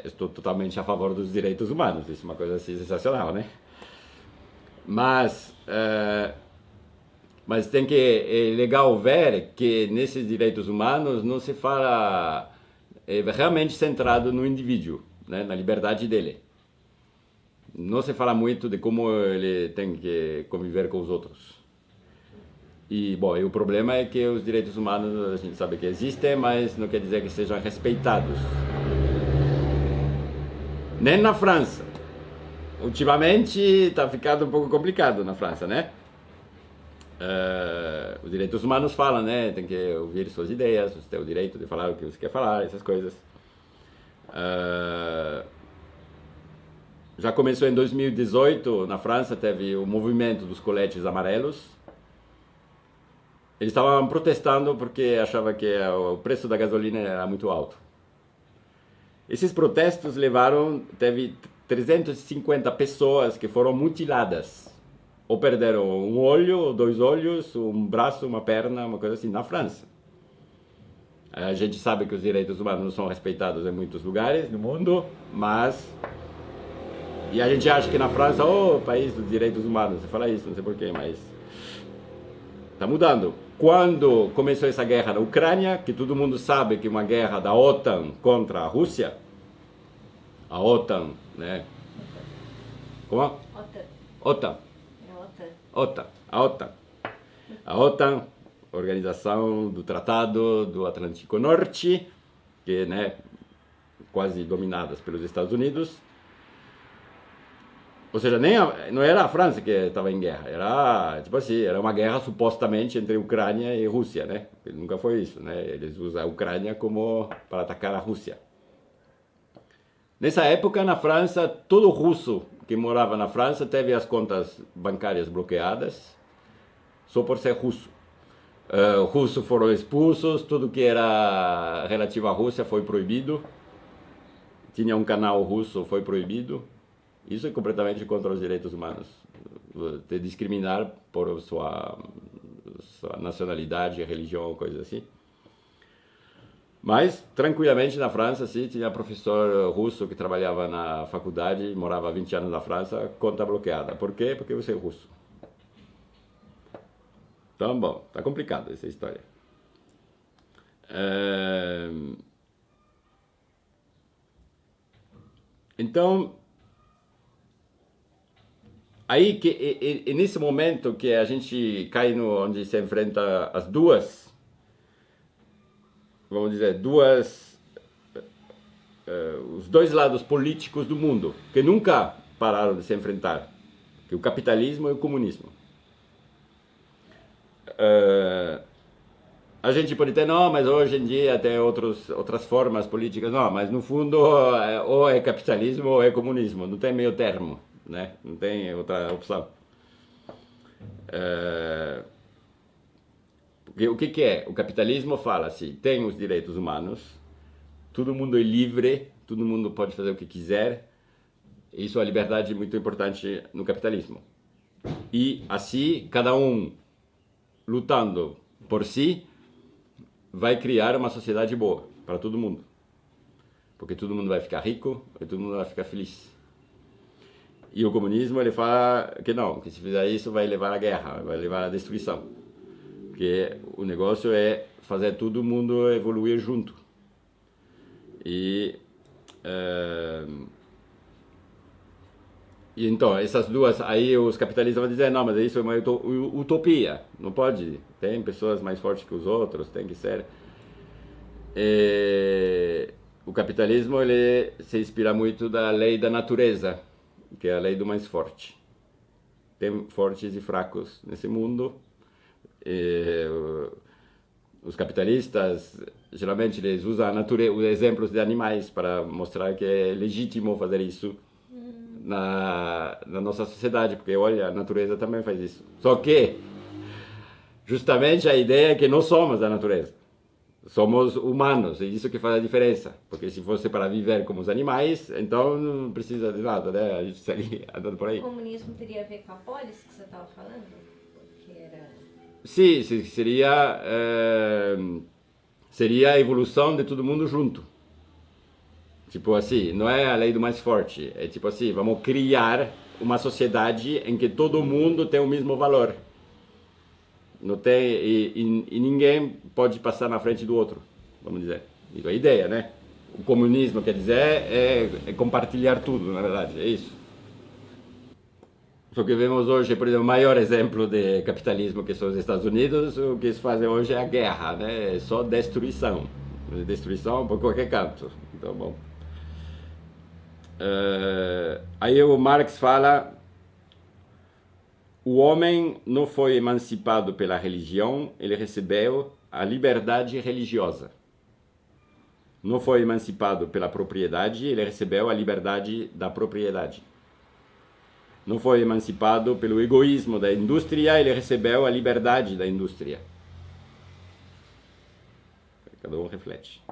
estou totalmente a favor dos direitos humanos, isso é uma coisa assim sensacional, né? Mas tem que é legal ver que nesses direitos humanos não se fala realmente centrado no indivíduo, né, na liberdade dele. Não se fala muito de como ele tem que conviver com os outros. E o problema é que os direitos humanos a gente sabe que existem, mas não quer dizer que sejam respeitados. Nem na França. Ultimamente está ficando um pouco complicado na França, né? Os direitos humanos falam, né? Tem que ouvir suas ideias, você tem o direito de falar o que você quer falar, essas coisas. Já começou em 2018, na França teve o movimento dos coletes amarelos. Eles estavam protestando porque achavam que o preço da gasolina era muito alto. Esses protestos teve 350 pessoas que foram mutiladas. Ou perderam um olho, ou 2 olhos, um braço, uma perna, uma coisa assim, na França. A gente sabe que os direitos humanos não são respeitados em muitos lugares do mundo, mas... E a gente acha que na França, país dos direitos humanos, você fala isso, não sei porquê, mas... Está mudando. Quando começou essa guerra na Ucrânia, que todo mundo sabe que é uma guerra da OTAN contra a Rússia, a OTAN, né? Como? OTAN. OTAN. OTAN. A OTAN. A OTAN, Organização do Tratado do Atlântico Norte, que, né, quase dominadas pelos Estados Unidos. Ou seja, não era a França que estava em guerra, era tipo assim, era uma guerra supostamente entre Ucrânia e Rússia, né? Nunca foi isso, né? Eles usam a Ucrânia como para atacar a Rússia. Nessa época, na França, todo russo que morava na França teve as contas bancárias bloqueadas, só por ser russo. Russos foram expulsos, tudo que era relativo à Rússia foi proibido. Tinha um canal russo, foi proibido. Isso é completamente contra os direitos humanos. De discriminar por sua nacionalidade, religião, coisa assim. Mas, tranquilamente, na França, sim, tinha professor russo que trabalhava na faculdade, morava há 20 anos na França, conta bloqueada. Por quê? Porque você é russo. Então, bom, tá complicado essa história. Então, aí que é nesse momento que a gente cai onde se enfrenta as duas, vamos dizer, os dois lados políticos do mundo, que nunca pararam de se enfrentar, que é o capitalismo e o comunismo. A gente pode ter, não, mas hoje em dia tem outras formas políticas, não, mas no fundo ou é capitalismo ou é comunismo, não tem meio termo, né? Não tem outra opção. Porque o que é? O capitalismo fala assim, tem os direitos humanos, todo mundo é livre, todo mundo pode fazer o que quiser, isso é a liberdade muito importante no capitalismo. E assim, cada um lutando por si, vai criar uma sociedade boa para todo mundo. Porque todo mundo vai ficar rico e todo mundo vai ficar feliz. E o comunismo, ele fala que não, que se fizer isso vai levar à guerra, vai levar à destruição. Porque o negócio é fazer todo mundo evoluir junto. E então, essas duas, aí os capitalistas vão dizer, não, mas isso é uma utopia, não pode, tem pessoas mais fortes que os outros, tem que ser. O capitalismo, ele se inspira muito da lei da natureza, que é a lei do mais forte. Tem fortes e fracos nesse mundo. Os capitalistas, geralmente, eles usam os exemplos de animais para mostrar que é legítimo fazer isso na nossa sociedade, porque olha, a natureza também faz isso. Só que, justamente a ideia é que não somos a natureza. Somos humanos, é isso que faz a diferença. Porque se fosse para viver como os animais, então não precisa de nada, né? A gente estaria andando por aí. O comunismo teria a ver com a polis que você estava falando? Que era... Sim, seria a evolução de todo mundo junto. Tipo assim, não é a lei do mais forte, é tipo assim, vamos criar uma sociedade em que todo mundo tem o mesmo valor. Não tem, e ninguém pode passar na frente do outro, vamos dizer. Isso é a ideia, né? O comunismo, quer dizer, é compartilhar tudo, na verdade, é isso. Só que vemos hoje, por exemplo, o maior exemplo de capitalismo que são os Estados Unidos, o que eles fazem hoje é a guerra, né? É só destruição. Destruição por qualquer canto. Então, bom. Aí o Marx fala: o homem não foi emancipado pela religião, ele recebeu a liberdade religiosa. Não foi emancipado pela propriedade, ele recebeu a liberdade da propriedade. Não foi emancipado pelo egoísmo da indústria, ele recebeu a liberdade da indústria. Cada um reflete.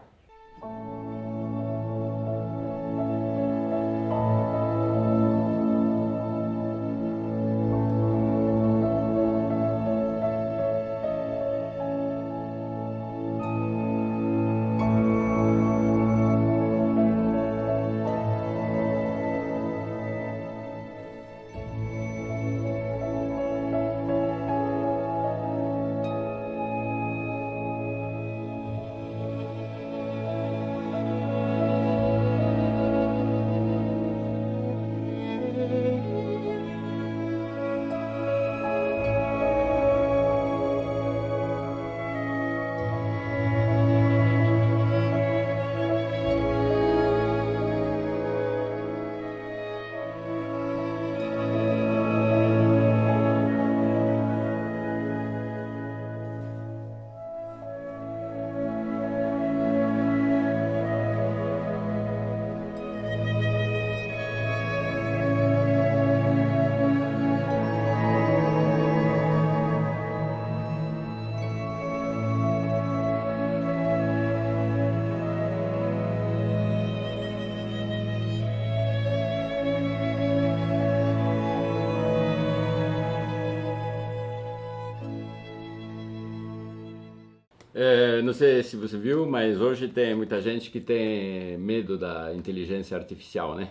Não sei se você viu, mas hoje tem muita gente que tem medo da inteligência artificial, né?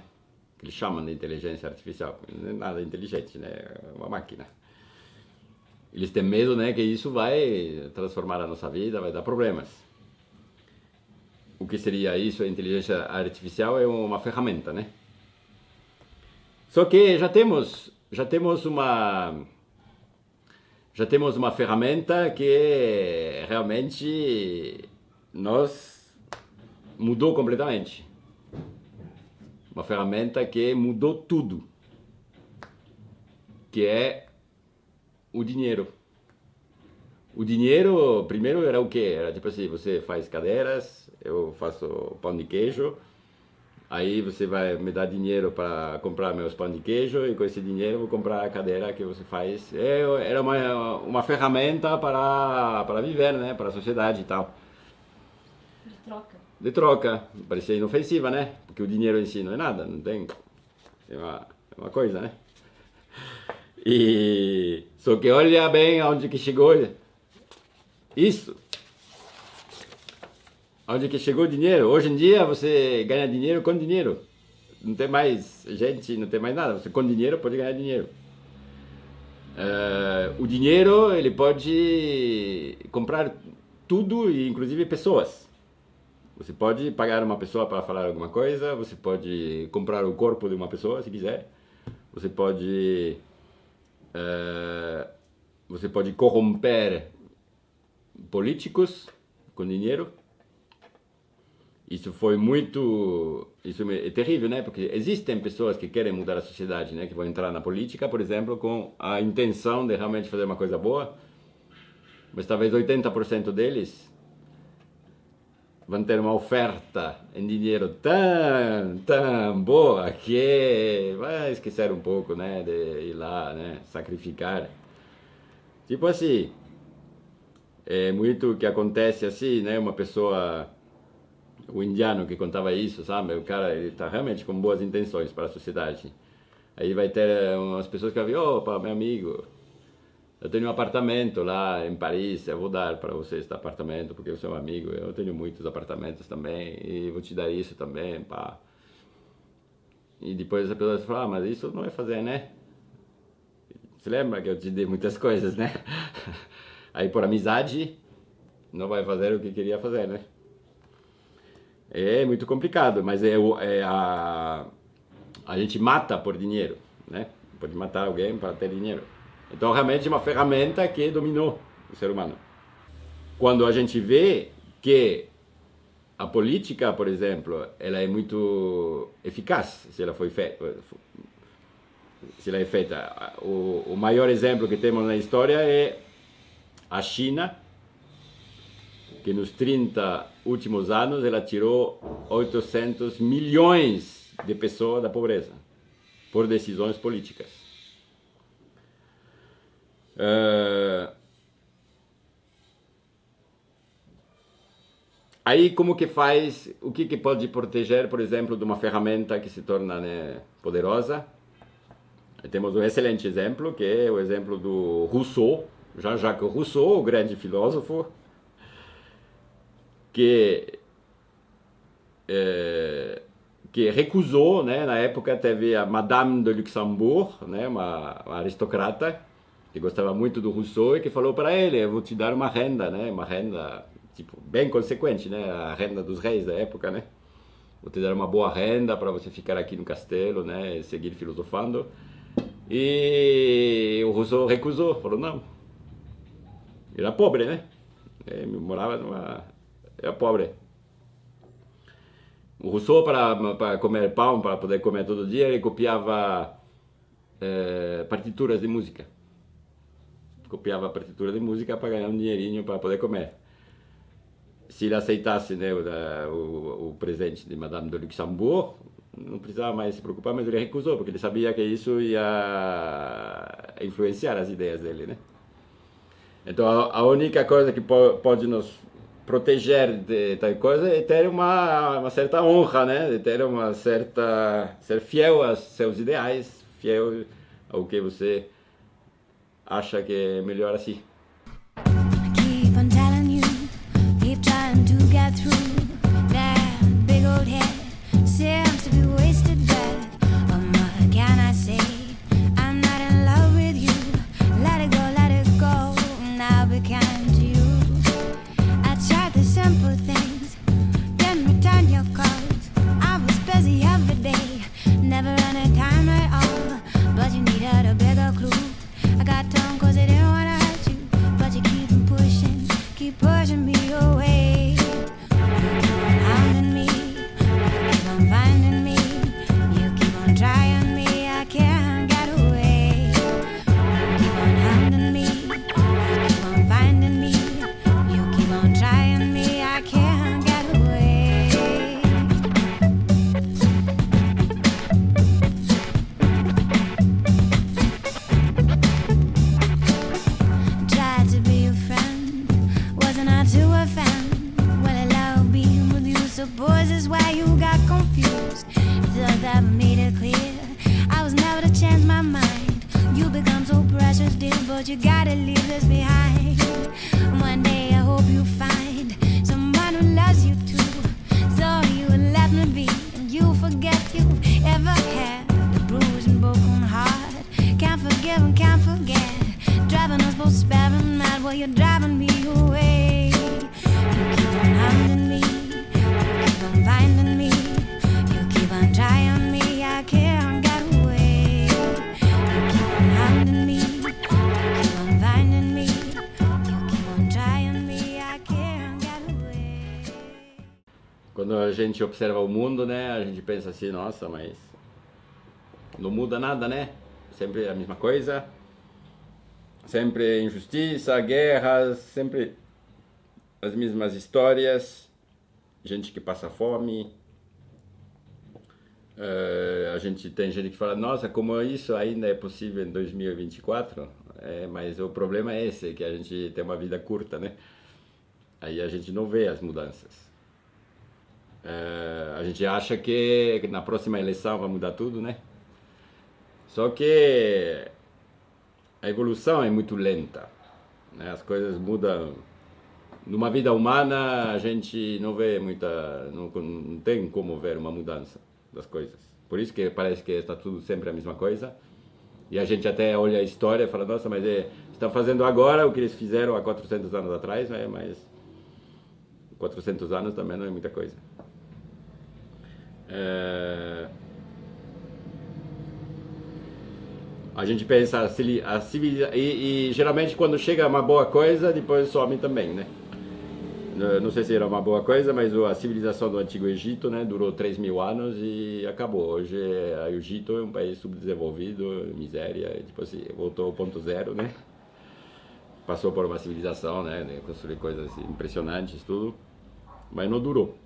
Que eles chamam de inteligência artificial. Não é nada inteligente, né? É uma máquina. Eles têm medo, né, que isso vai transformar a nossa vida, vai dar problemas. O que seria isso? A inteligência artificial é uma ferramenta, né? Só que já temos uma ferramenta que realmente mudou completamente. Uma ferramenta que mudou tudo, que é o dinheiro. O dinheiro, primeiro, era o quê? Era tipo assim, você faz cadeiras, eu faço pão de queijo, aí você vai me dar dinheiro para comprar meus pão de queijo e com esse dinheiro eu vou comprar a cadeira que você faz. Era uma ferramenta para viver, né? Para a sociedade e tal. De troca. De troca. Parecia inofensiva, né? Porque o dinheiro em si não é nada, não tem... É uma coisa, né? E... Só que olha bem aonde que chegou isso. Onde que chegou o dinheiro? Hoje em dia você ganha dinheiro com dinheiro. Não tem mais gente, não tem mais nada. Você com dinheiro pode ganhar dinheiro. O dinheiro, ele pode comprar tudo, inclusive pessoas. Você pode pagar uma pessoa para falar alguma coisa, você pode comprar o corpo de uma pessoa, se quiser. Você pode corromper políticos com dinheiro. Isso é terrível, né? Porque existem pessoas que querem mudar a sociedade, né? Que vão entrar na política, por exemplo, com a intenção de realmente fazer uma coisa boa, mas talvez 80% deles vão ter uma oferta em dinheiro tão boa que vai esquecer um pouco, né? De ir lá, né? Sacrificar. Tipo assim, é muito o que acontece assim, né? Uma pessoa... O indiano que contava isso, sabe? O cara, ele está realmente com boas intenções para a sociedade. Aí vai ter umas pessoas que vão dizer: opa, meu amigo, eu tenho um apartamento lá em Paris, eu vou dar para você este apartamento porque você é um amigo. Eu tenho muitos apartamentos também e vou te dar isso também, pá. E depois a pessoa fala, mas isso não é fazer, né? Você lembra que eu te dei muitas coisas, né? Aí por amizade, não vai fazer o que queria fazer, né? É muito complicado, mas a gente mata por dinheiro, né? Pode matar alguém para ter dinheiro. Então realmente é uma ferramenta que dominou o ser humano. Quando a gente vê que a política, por exemplo, ela é muito eficaz se ela foi feita. Se ela é feita. O maior exemplo que temos na história é a China, que nos 30 últimos anos ela tirou 800 milhões de pessoas da pobreza por decisões políticas. Aí como que faz, o que pode proteger, por exemplo, de uma ferramenta que se torna, né, poderosa? Temos um excelente exemplo, que é o exemplo do Rousseau, Jean-Jacques Rousseau, o grande filósofo, que recusou, né, na época teve a Madame de Luxembourg, né, uma aristocrata, que gostava muito do Rousseau e que falou para ele, eu vou te dar uma renda, né, uma renda tipo, bem consequente, né, a renda dos reis da época, né, vou te dar uma boa renda para você ficar aqui no castelo, né, e seguir filosofando. E o Rousseau recusou, falou não. Era pobre, né, ele morava era pobre. O Rousseau, para comer pão, para poder comer todo dia, ele copiava partituras de música. Copiava partitura de música para ganhar um dinheirinho para poder comer. Se ele aceitasse, né, o presente de Madame de Luxembourg, não precisava mais se preocupar, mas ele recusou, porque ele sabia que isso ia influenciar as ideias dele, né? Então a única coisa que pode nos proteger de tal coisa é ter uma certa honra, né? De ter uma certa... ser fiel aos seus ideais, fiel ao que você acha que é melhor assim. Keep on telling you, keep trying to get through. That big old head seems to be wasted back. What can I say? I'm not in love with you. Let it go, now be kind to you. I tried the simple things, then return your calls. I was busy every day, never any time at all. But you needed a bigger clue. I got tongue cause it didn't wanna hurt you, but you keep pushing me away. You keep on hounding me, you keep on finding me, you keep on trying me, I can't get away. You keep on hounding me, you keep on finding me, you keep on trying me, I can't get away. Tried to be your friend, wasn't I to offend? Well, I love being with you, suppose is why you got confused. Thought that I made it clear, I was never to change my mind. You become so precious, dear, but you gotta leave this behind. One day I hope you find someone who loves you too, so you will let me be, and you forget you ever had the bruised and broken heart. Can't forgive and can't forget, driving us both sparing mad while you're driving me away. You keep on hounding me, you keep on finding me, you keep on trying me, I can't get away. You keep on hounding me, you keep on finding me, you keep on trying me, I can't get away. Quando a gente observa o mundo, né, a gente pensa assim, nossa, mas não muda nada, né? Sempre a mesma coisa, sempre injustiça, guerras, sempre as mesmas histórias, gente que passa fome. A gente tem gente que fala, nossa, como isso ainda é possível em 2024? Mas o problema é esse, que a gente tem uma vida curta, né? Aí a gente não vê as mudanças. A gente acha que na próxima eleição vai mudar tudo, né? Só que a evolução é muito lenta, né? As coisas mudam. Numa vida humana, a gente não vê não tem como ver uma mudança das coisas. Por isso que parece que está tudo sempre a mesma coisa. E a gente até olha a história e fala, nossa, mas estão fazendo agora o que eles fizeram há 400 anos atrás, né? Mas 400 anos também não é muita coisa. A gente pensa a civilização, e geralmente quando chega uma boa coisa, depois some também, né? Não sei se era uma boa coisa, mas a civilização do Antigo Egito, né, durou 3.000 anos e acabou. Hoje o Egito é um país subdesenvolvido, miséria, e depois voltou ao ponto zero, né? Passou por uma civilização, né, construir coisas impressionantes, tudo, mas não durou.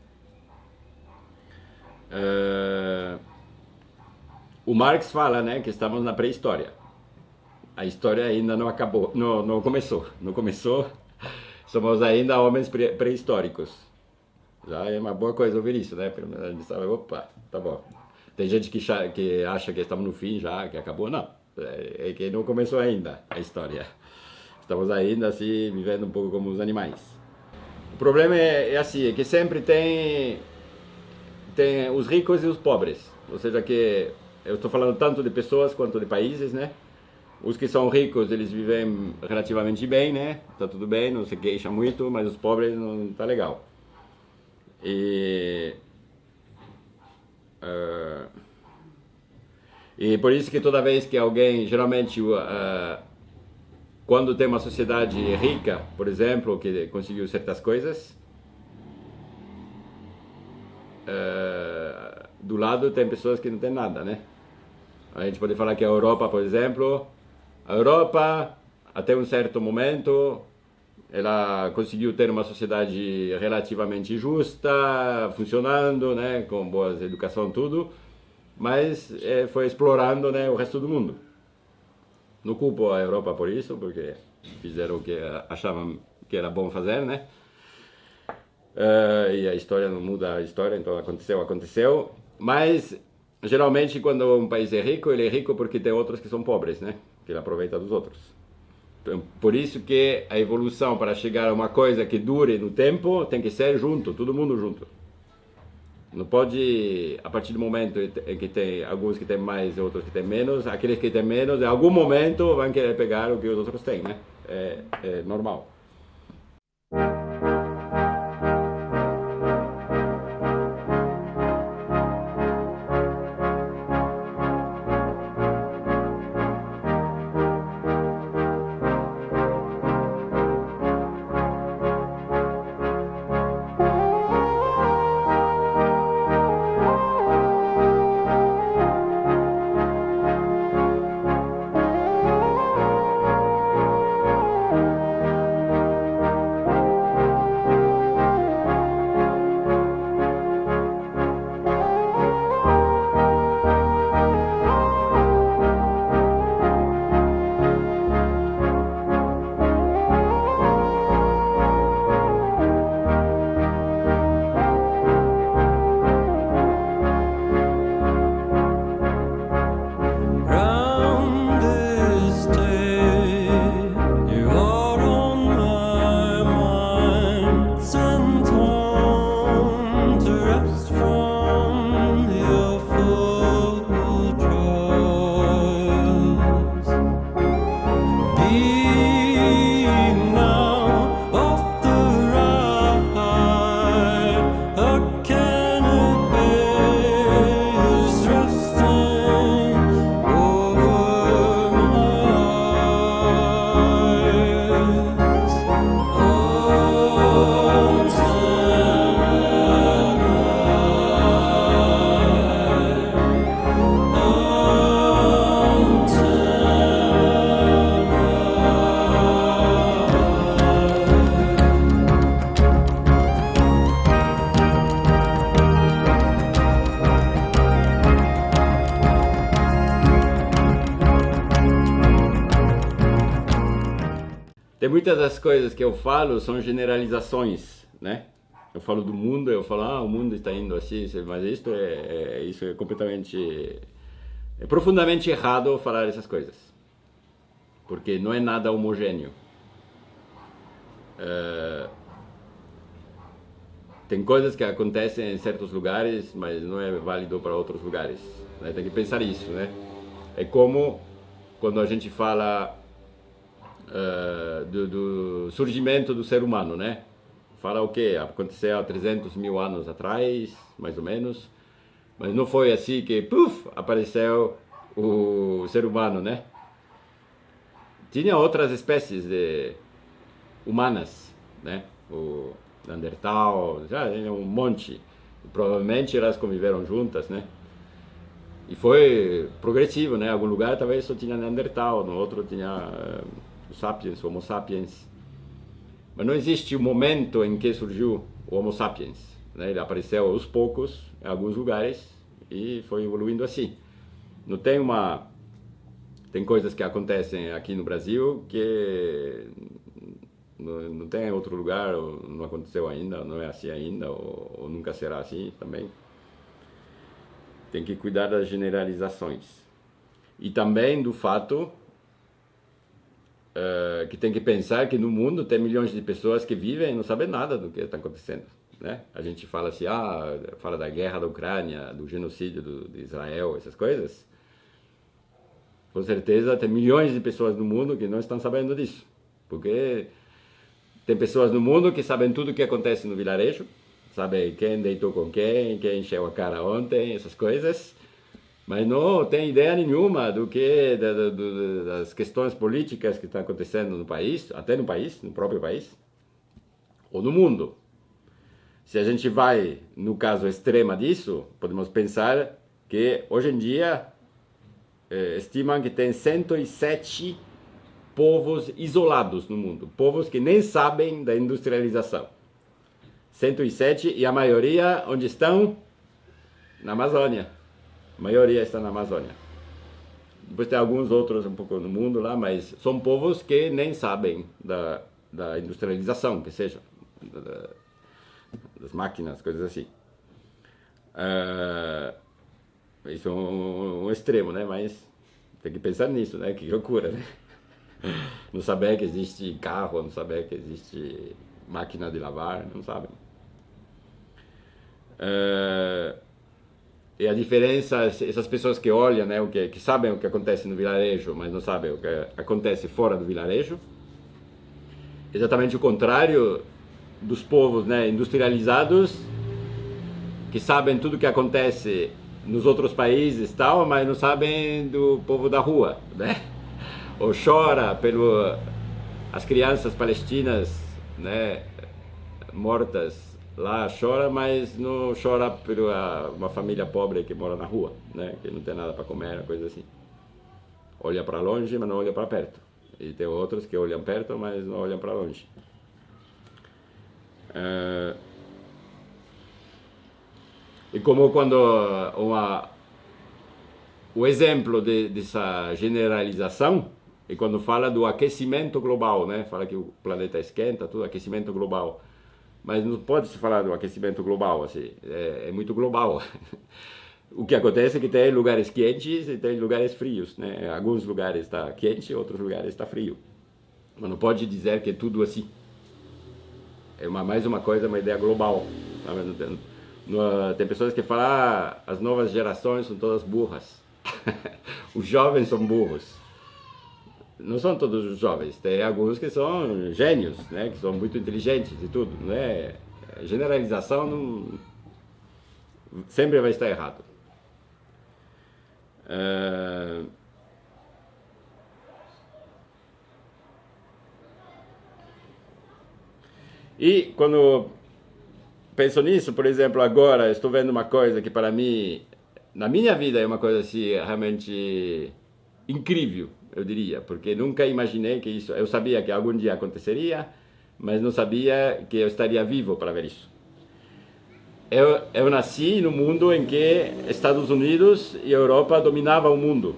O Marx fala, né, que estamos na pré-história. A história ainda não acabou, não começou. Somos ainda homens pré-históricos. Já é uma boa coisa ouvir isso, né? Pelo menos a gente sabe, opa, tá bom. Tem gente que acha que estamos no fim já, que acabou. Não, é que não começou ainda a história. Estamos ainda assim, vivendo um pouco como os animais. O problema é assim, é que sempre tem os ricos e os pobres. Ou seja, que eu estou falando tanto de pessoas quanto de países, né? Os que são ricos, eles vivem relativamente bem, né? Tá tudo bem, não se queixa muito, mas os pobres não tá legal. E por isso que toda vez que alguém, geralmente, quando tem uma sociedade rica, por exemplo, que conseguiu certas coisas, do lado tem pessoas que não tem nada, né? A gente pode falar que a Europa, por exemplo, a Europa, até um certo momento, ela conseguiu ter uma sociedade relativamente justa, funcionando, né, com boa educação, tudo, mas foi explorando, né, o resto do mundo. Não culpo a Europa por isso, porque fizeram o que achavam que era bom fazer, né? E a história não muda a história, então aconteceu. Mas, geralmente, quando um país é rico, ele é rico porque tem outros que são pobres, né? Que ele aproveita dos outros. Então, por isso que a evolução para chegar a uma coisa que dure no tempo tem que ser junto, todo mundo junto. Não pode, a partir do momento em que tem alguns que têm mais e outros que têm menos, aqueles que têm menos, em algum momento vão querer pegar o que os outros têm, né? É normal. Tem muitas das coisas que eu falo são generalizações, né? Eu falo do mundo, eu falo, o mundo está indo assim, mas isso é completamente, é profundamente errado falar essas coisas, porque não é nada homogêneo. tem coisas que acontecem em certos lugares, mas não é válido para outros lugares, né? Tem que pensar isso, né? É como quando a gente fala do surgimento do ser humano, né? Fala o quê? Aconteceu há 300 mil anos atrás, mais ou menos, mas não foi assim que, puf, apareceu o ser humano, né? Tinha outras espécies humanas, né? O Neandertal, já tinha um monte. Provavelmente elas conviveram juntas, né? E foi progressivo, né? Em algum lugar talvez só tinha Neandertal, no outro tinha Sapiens, Homo sapiens. Mas não existe um momento em que surgiu o Homo sapiens, né? Ele apareceu aos poucos em alguns lugares e foi evoluindo assim. Não tem tem coisas que acontecem aqui no Brasil que não tem em outro lugar, ou não aconteceu ainda, não é assim ainda, ou nunca será assim também. Tem que cuidar das generalizações. E também do fato que tem que pensar que no mundo tem milhões de pessoas que vivem e não sabem nada do que está acontecendo, né? A gente fala assim, fala da guerra da Ucrânia, do genocídio de Israel, essas coisas. Com certeza tem milhões de pessoas no mundo que não estão sabendo disso. Porque tem pessoas no mundo que sabem tudo o que acontece no vilarejo, sabem quem deitou com quem encheu a cara ontem, essas coisas, mas não tem ideia nenhuma do que das questões políticas que estão acontecendo no país, até no país, no próprio país, ou no mundo. Se a gente vai no caso extremo disso, podemos pensar que hoje em dia estimam que tem 107 povos isolados no mundo, povos que nem sabem da industrialização. 107, e a maioria onde estão? Na Amazônia. A maioria está na Amazônia. Depois tem alguns outros um pouco no mundo lá, mas são povos que nem sabem da industrialização, que seja, das máquinas, coisas assim. Isso é um extremo, né? Mas tem que pensar nisso, né? Que loucura, né? Não saber que existe carro, não saber que existe máquina de lavar, não sabem. E a diferença, essas pessoas que olham, né, que sabem o que acontece no vilarejo, mas não sabem o que acontece fora do vilarejo, exatamente o contrário dos povos, né, industrializados, que sabem tudo o que acontece nos outros países, tal, mas não sabem do povo da rua, né? Ou chora as crianças palestinas, né, mortas lá, chora, mas não chora por uma família pobre que mora na rua, né, que não tem nada para comer, coisa assim. Olha para longe, mas não olha para perto. E tem outros que olham perto, mas não olham para longe. E como quando o exemplo dessa generalização é quando fala do aquecimento global, né? Fala que o planeta esquenta, tudo aquecimento global. Mas não pode se falar do aquecimento global, assim, é muito global. O que acontece é que tem lugares quentes e tem lugares frios, né? Alguns lugares está quente, outros lugares está frio. Mas não pode dizer que é tudo assim. É mais uma coisa, uma ideia global. Tem pessoas que falam, as novas gerações são todas burras. Os jovens são burros. Não são todos os jovens, tem alguns que são gênios, né, que são muito inteligentes e tudo, né? A generalização sempre vai estar errado. E quando penso nisso, por exemplo, agora estou vendo uma coisa que para mim, na minha vida, é uma coisa assim, realmente incrível, eu diria, porque nunca imaginei que isso, eu sabia que algum dia aconteceria, mas não sabia que eu estaria vivo para ver isso. Eu nasci no mundo em que Estados Unidos e Europa dominavam o mundo.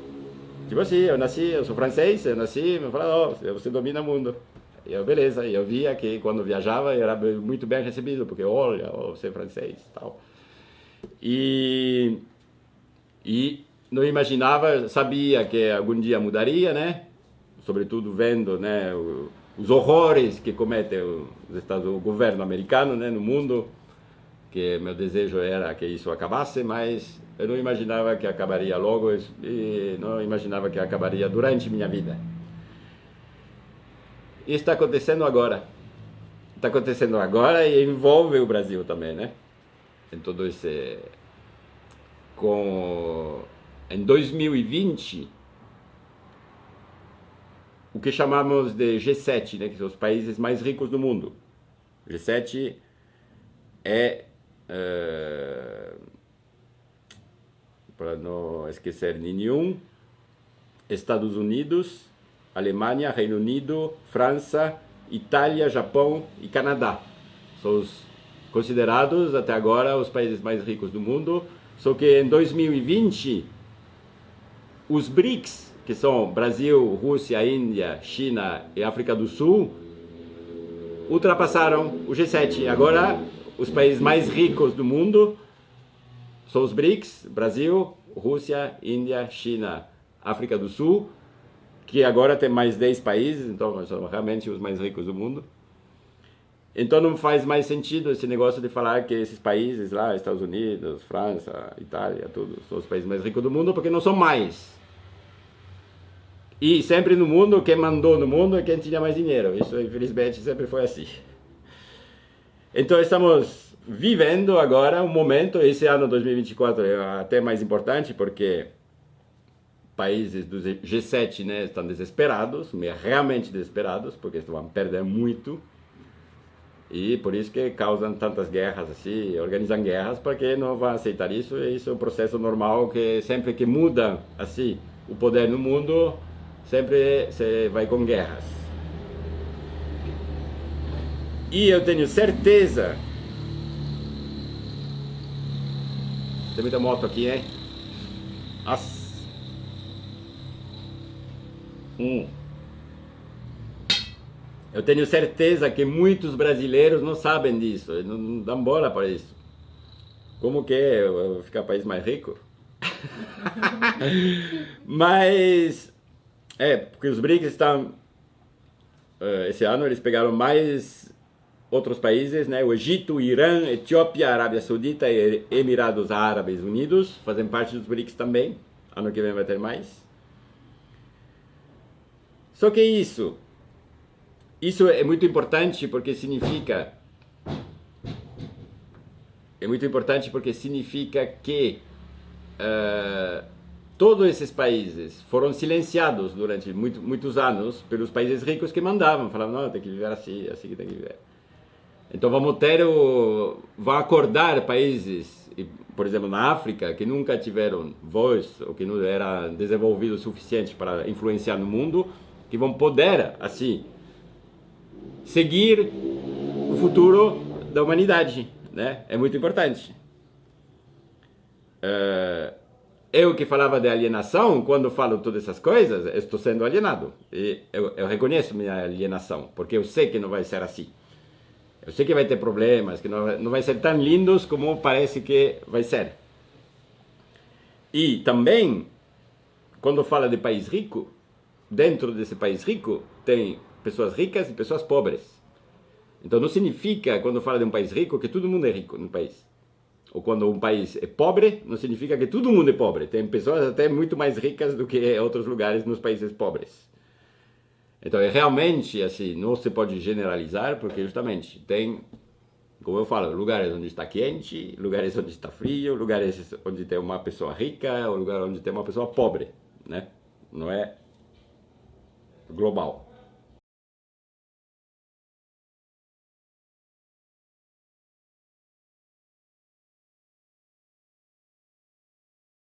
Tipo assim, eu sou francês, eu nasci, me falaram, você domina o mundo. E eu, beleza, eu via que quando viajava eu era muito bem recebido, porque olha, você é francês e tal. E não imaginava, sabia que algum dia mudaria, né? Sobretudo vendo, né, os horrores que comete o governo americano, né, no mundo, que meu desejo era que isso acabasse, mas eu não imaginava que acabaria logo e não imaginava que acabaria durante minha vida. E está acontecendo agora. Está acontecendo agora e envolve o Brasil também, né? Em todo esse... Em 2020, o que chamamos de G7, né? Que são os países mais ricos do mundo. G7 é... para não esquecer nenhum, Estados Unidos, Alemanha, Reino Unido, França, Itália, Japão e Canadá. São os considerados até agora os países mais ricos do mundo. Só que em 2020, os BRICS, que são Brasil, Rússia, Índia, China e África do Sul, ultrapassaram o G7. Agora, os países mais ricos do mundo são os BRICS, Brasil, Rússia, Índia, China, África do Sul, que agora tem mais 10 países, então são realmente os mais ricos do mundo. Então não faz mais sentido esse negócio de falar que esses países lá, Estados Unidos, França, Itália, tudo, são os países mais ricos do mundo, porque não são mais. E sempre no mundo, quem mandou no mundo é quem tinha mais dinheiro. Isso, infelizmente, sempre foi assim. Então estamos vivendo agora um momento, esse ano 2024 é até mais importante, porque países do G7, né, estão desesperados, realmente desesperados, porque vão perder muito. E por isso que causam tantas guerras assim, organizam guerras, porque não vão aceitar isso. E isso é um processo normal que sempre que muda assim o poder no mundo, sempre se vai com guerras. E eu tenho certeza... Tem muita moto aqui, hein? Nossa. Eu tenho certeza que muitos brasileiros não sabem disso, não dão bola para isso. Como que é eu ficar país mais rico? Mas, porque os BRICS estão... esse ano eles pegaram mais outros países, né? O Egito, Irã, Etiópia, Arábia Saudita e Emirados Árabes Unidos fazem parte dos BRICS também. Ano que vem vai ter mais. Só que isso é muito importante porque significa... É muito importante porque significa que todos esses países foram silenciados durante muitos anos pelos países ricos que mandavam. Falavam, não, tem que viver assim, assim que tem que viver. Então vão acordar países, por exemplo, na África, que nunca tiveram voz ou que não eram desenvolvidos o suficiente para influenciar no mundo, que vão poder, assim, seguir o futuro da humanidade, né? É muito importante. Eu que falava de alienação, quando falo todas essas coisas, eu estou sendo alienado. E eu reconheço minha alienação, porque eu sei que não vai ser assim. Eu sei que vai ter problemas, que não vai ser tão lindos como parece que vai ser. E também, quando fala de país rico, dentro desse país rico, tem pessoas ricas e pessoas pobres. Então não significa, quando fala de um país rico, que todo mundo é rico no país. Ou quando um país é pobre, não significa que todo mundo é pobre. Tem pessoas até muito mais ricas do que outros lugares nos países pobres. Então é realmente assim, não se pode generalizar, porque justamente tem, como eu falo, lugares onde está quente, lugares onde está frio, lugares onde tem uma pessoa rica, ou lugares onde tem uma pessoa pobre, né? Não é global.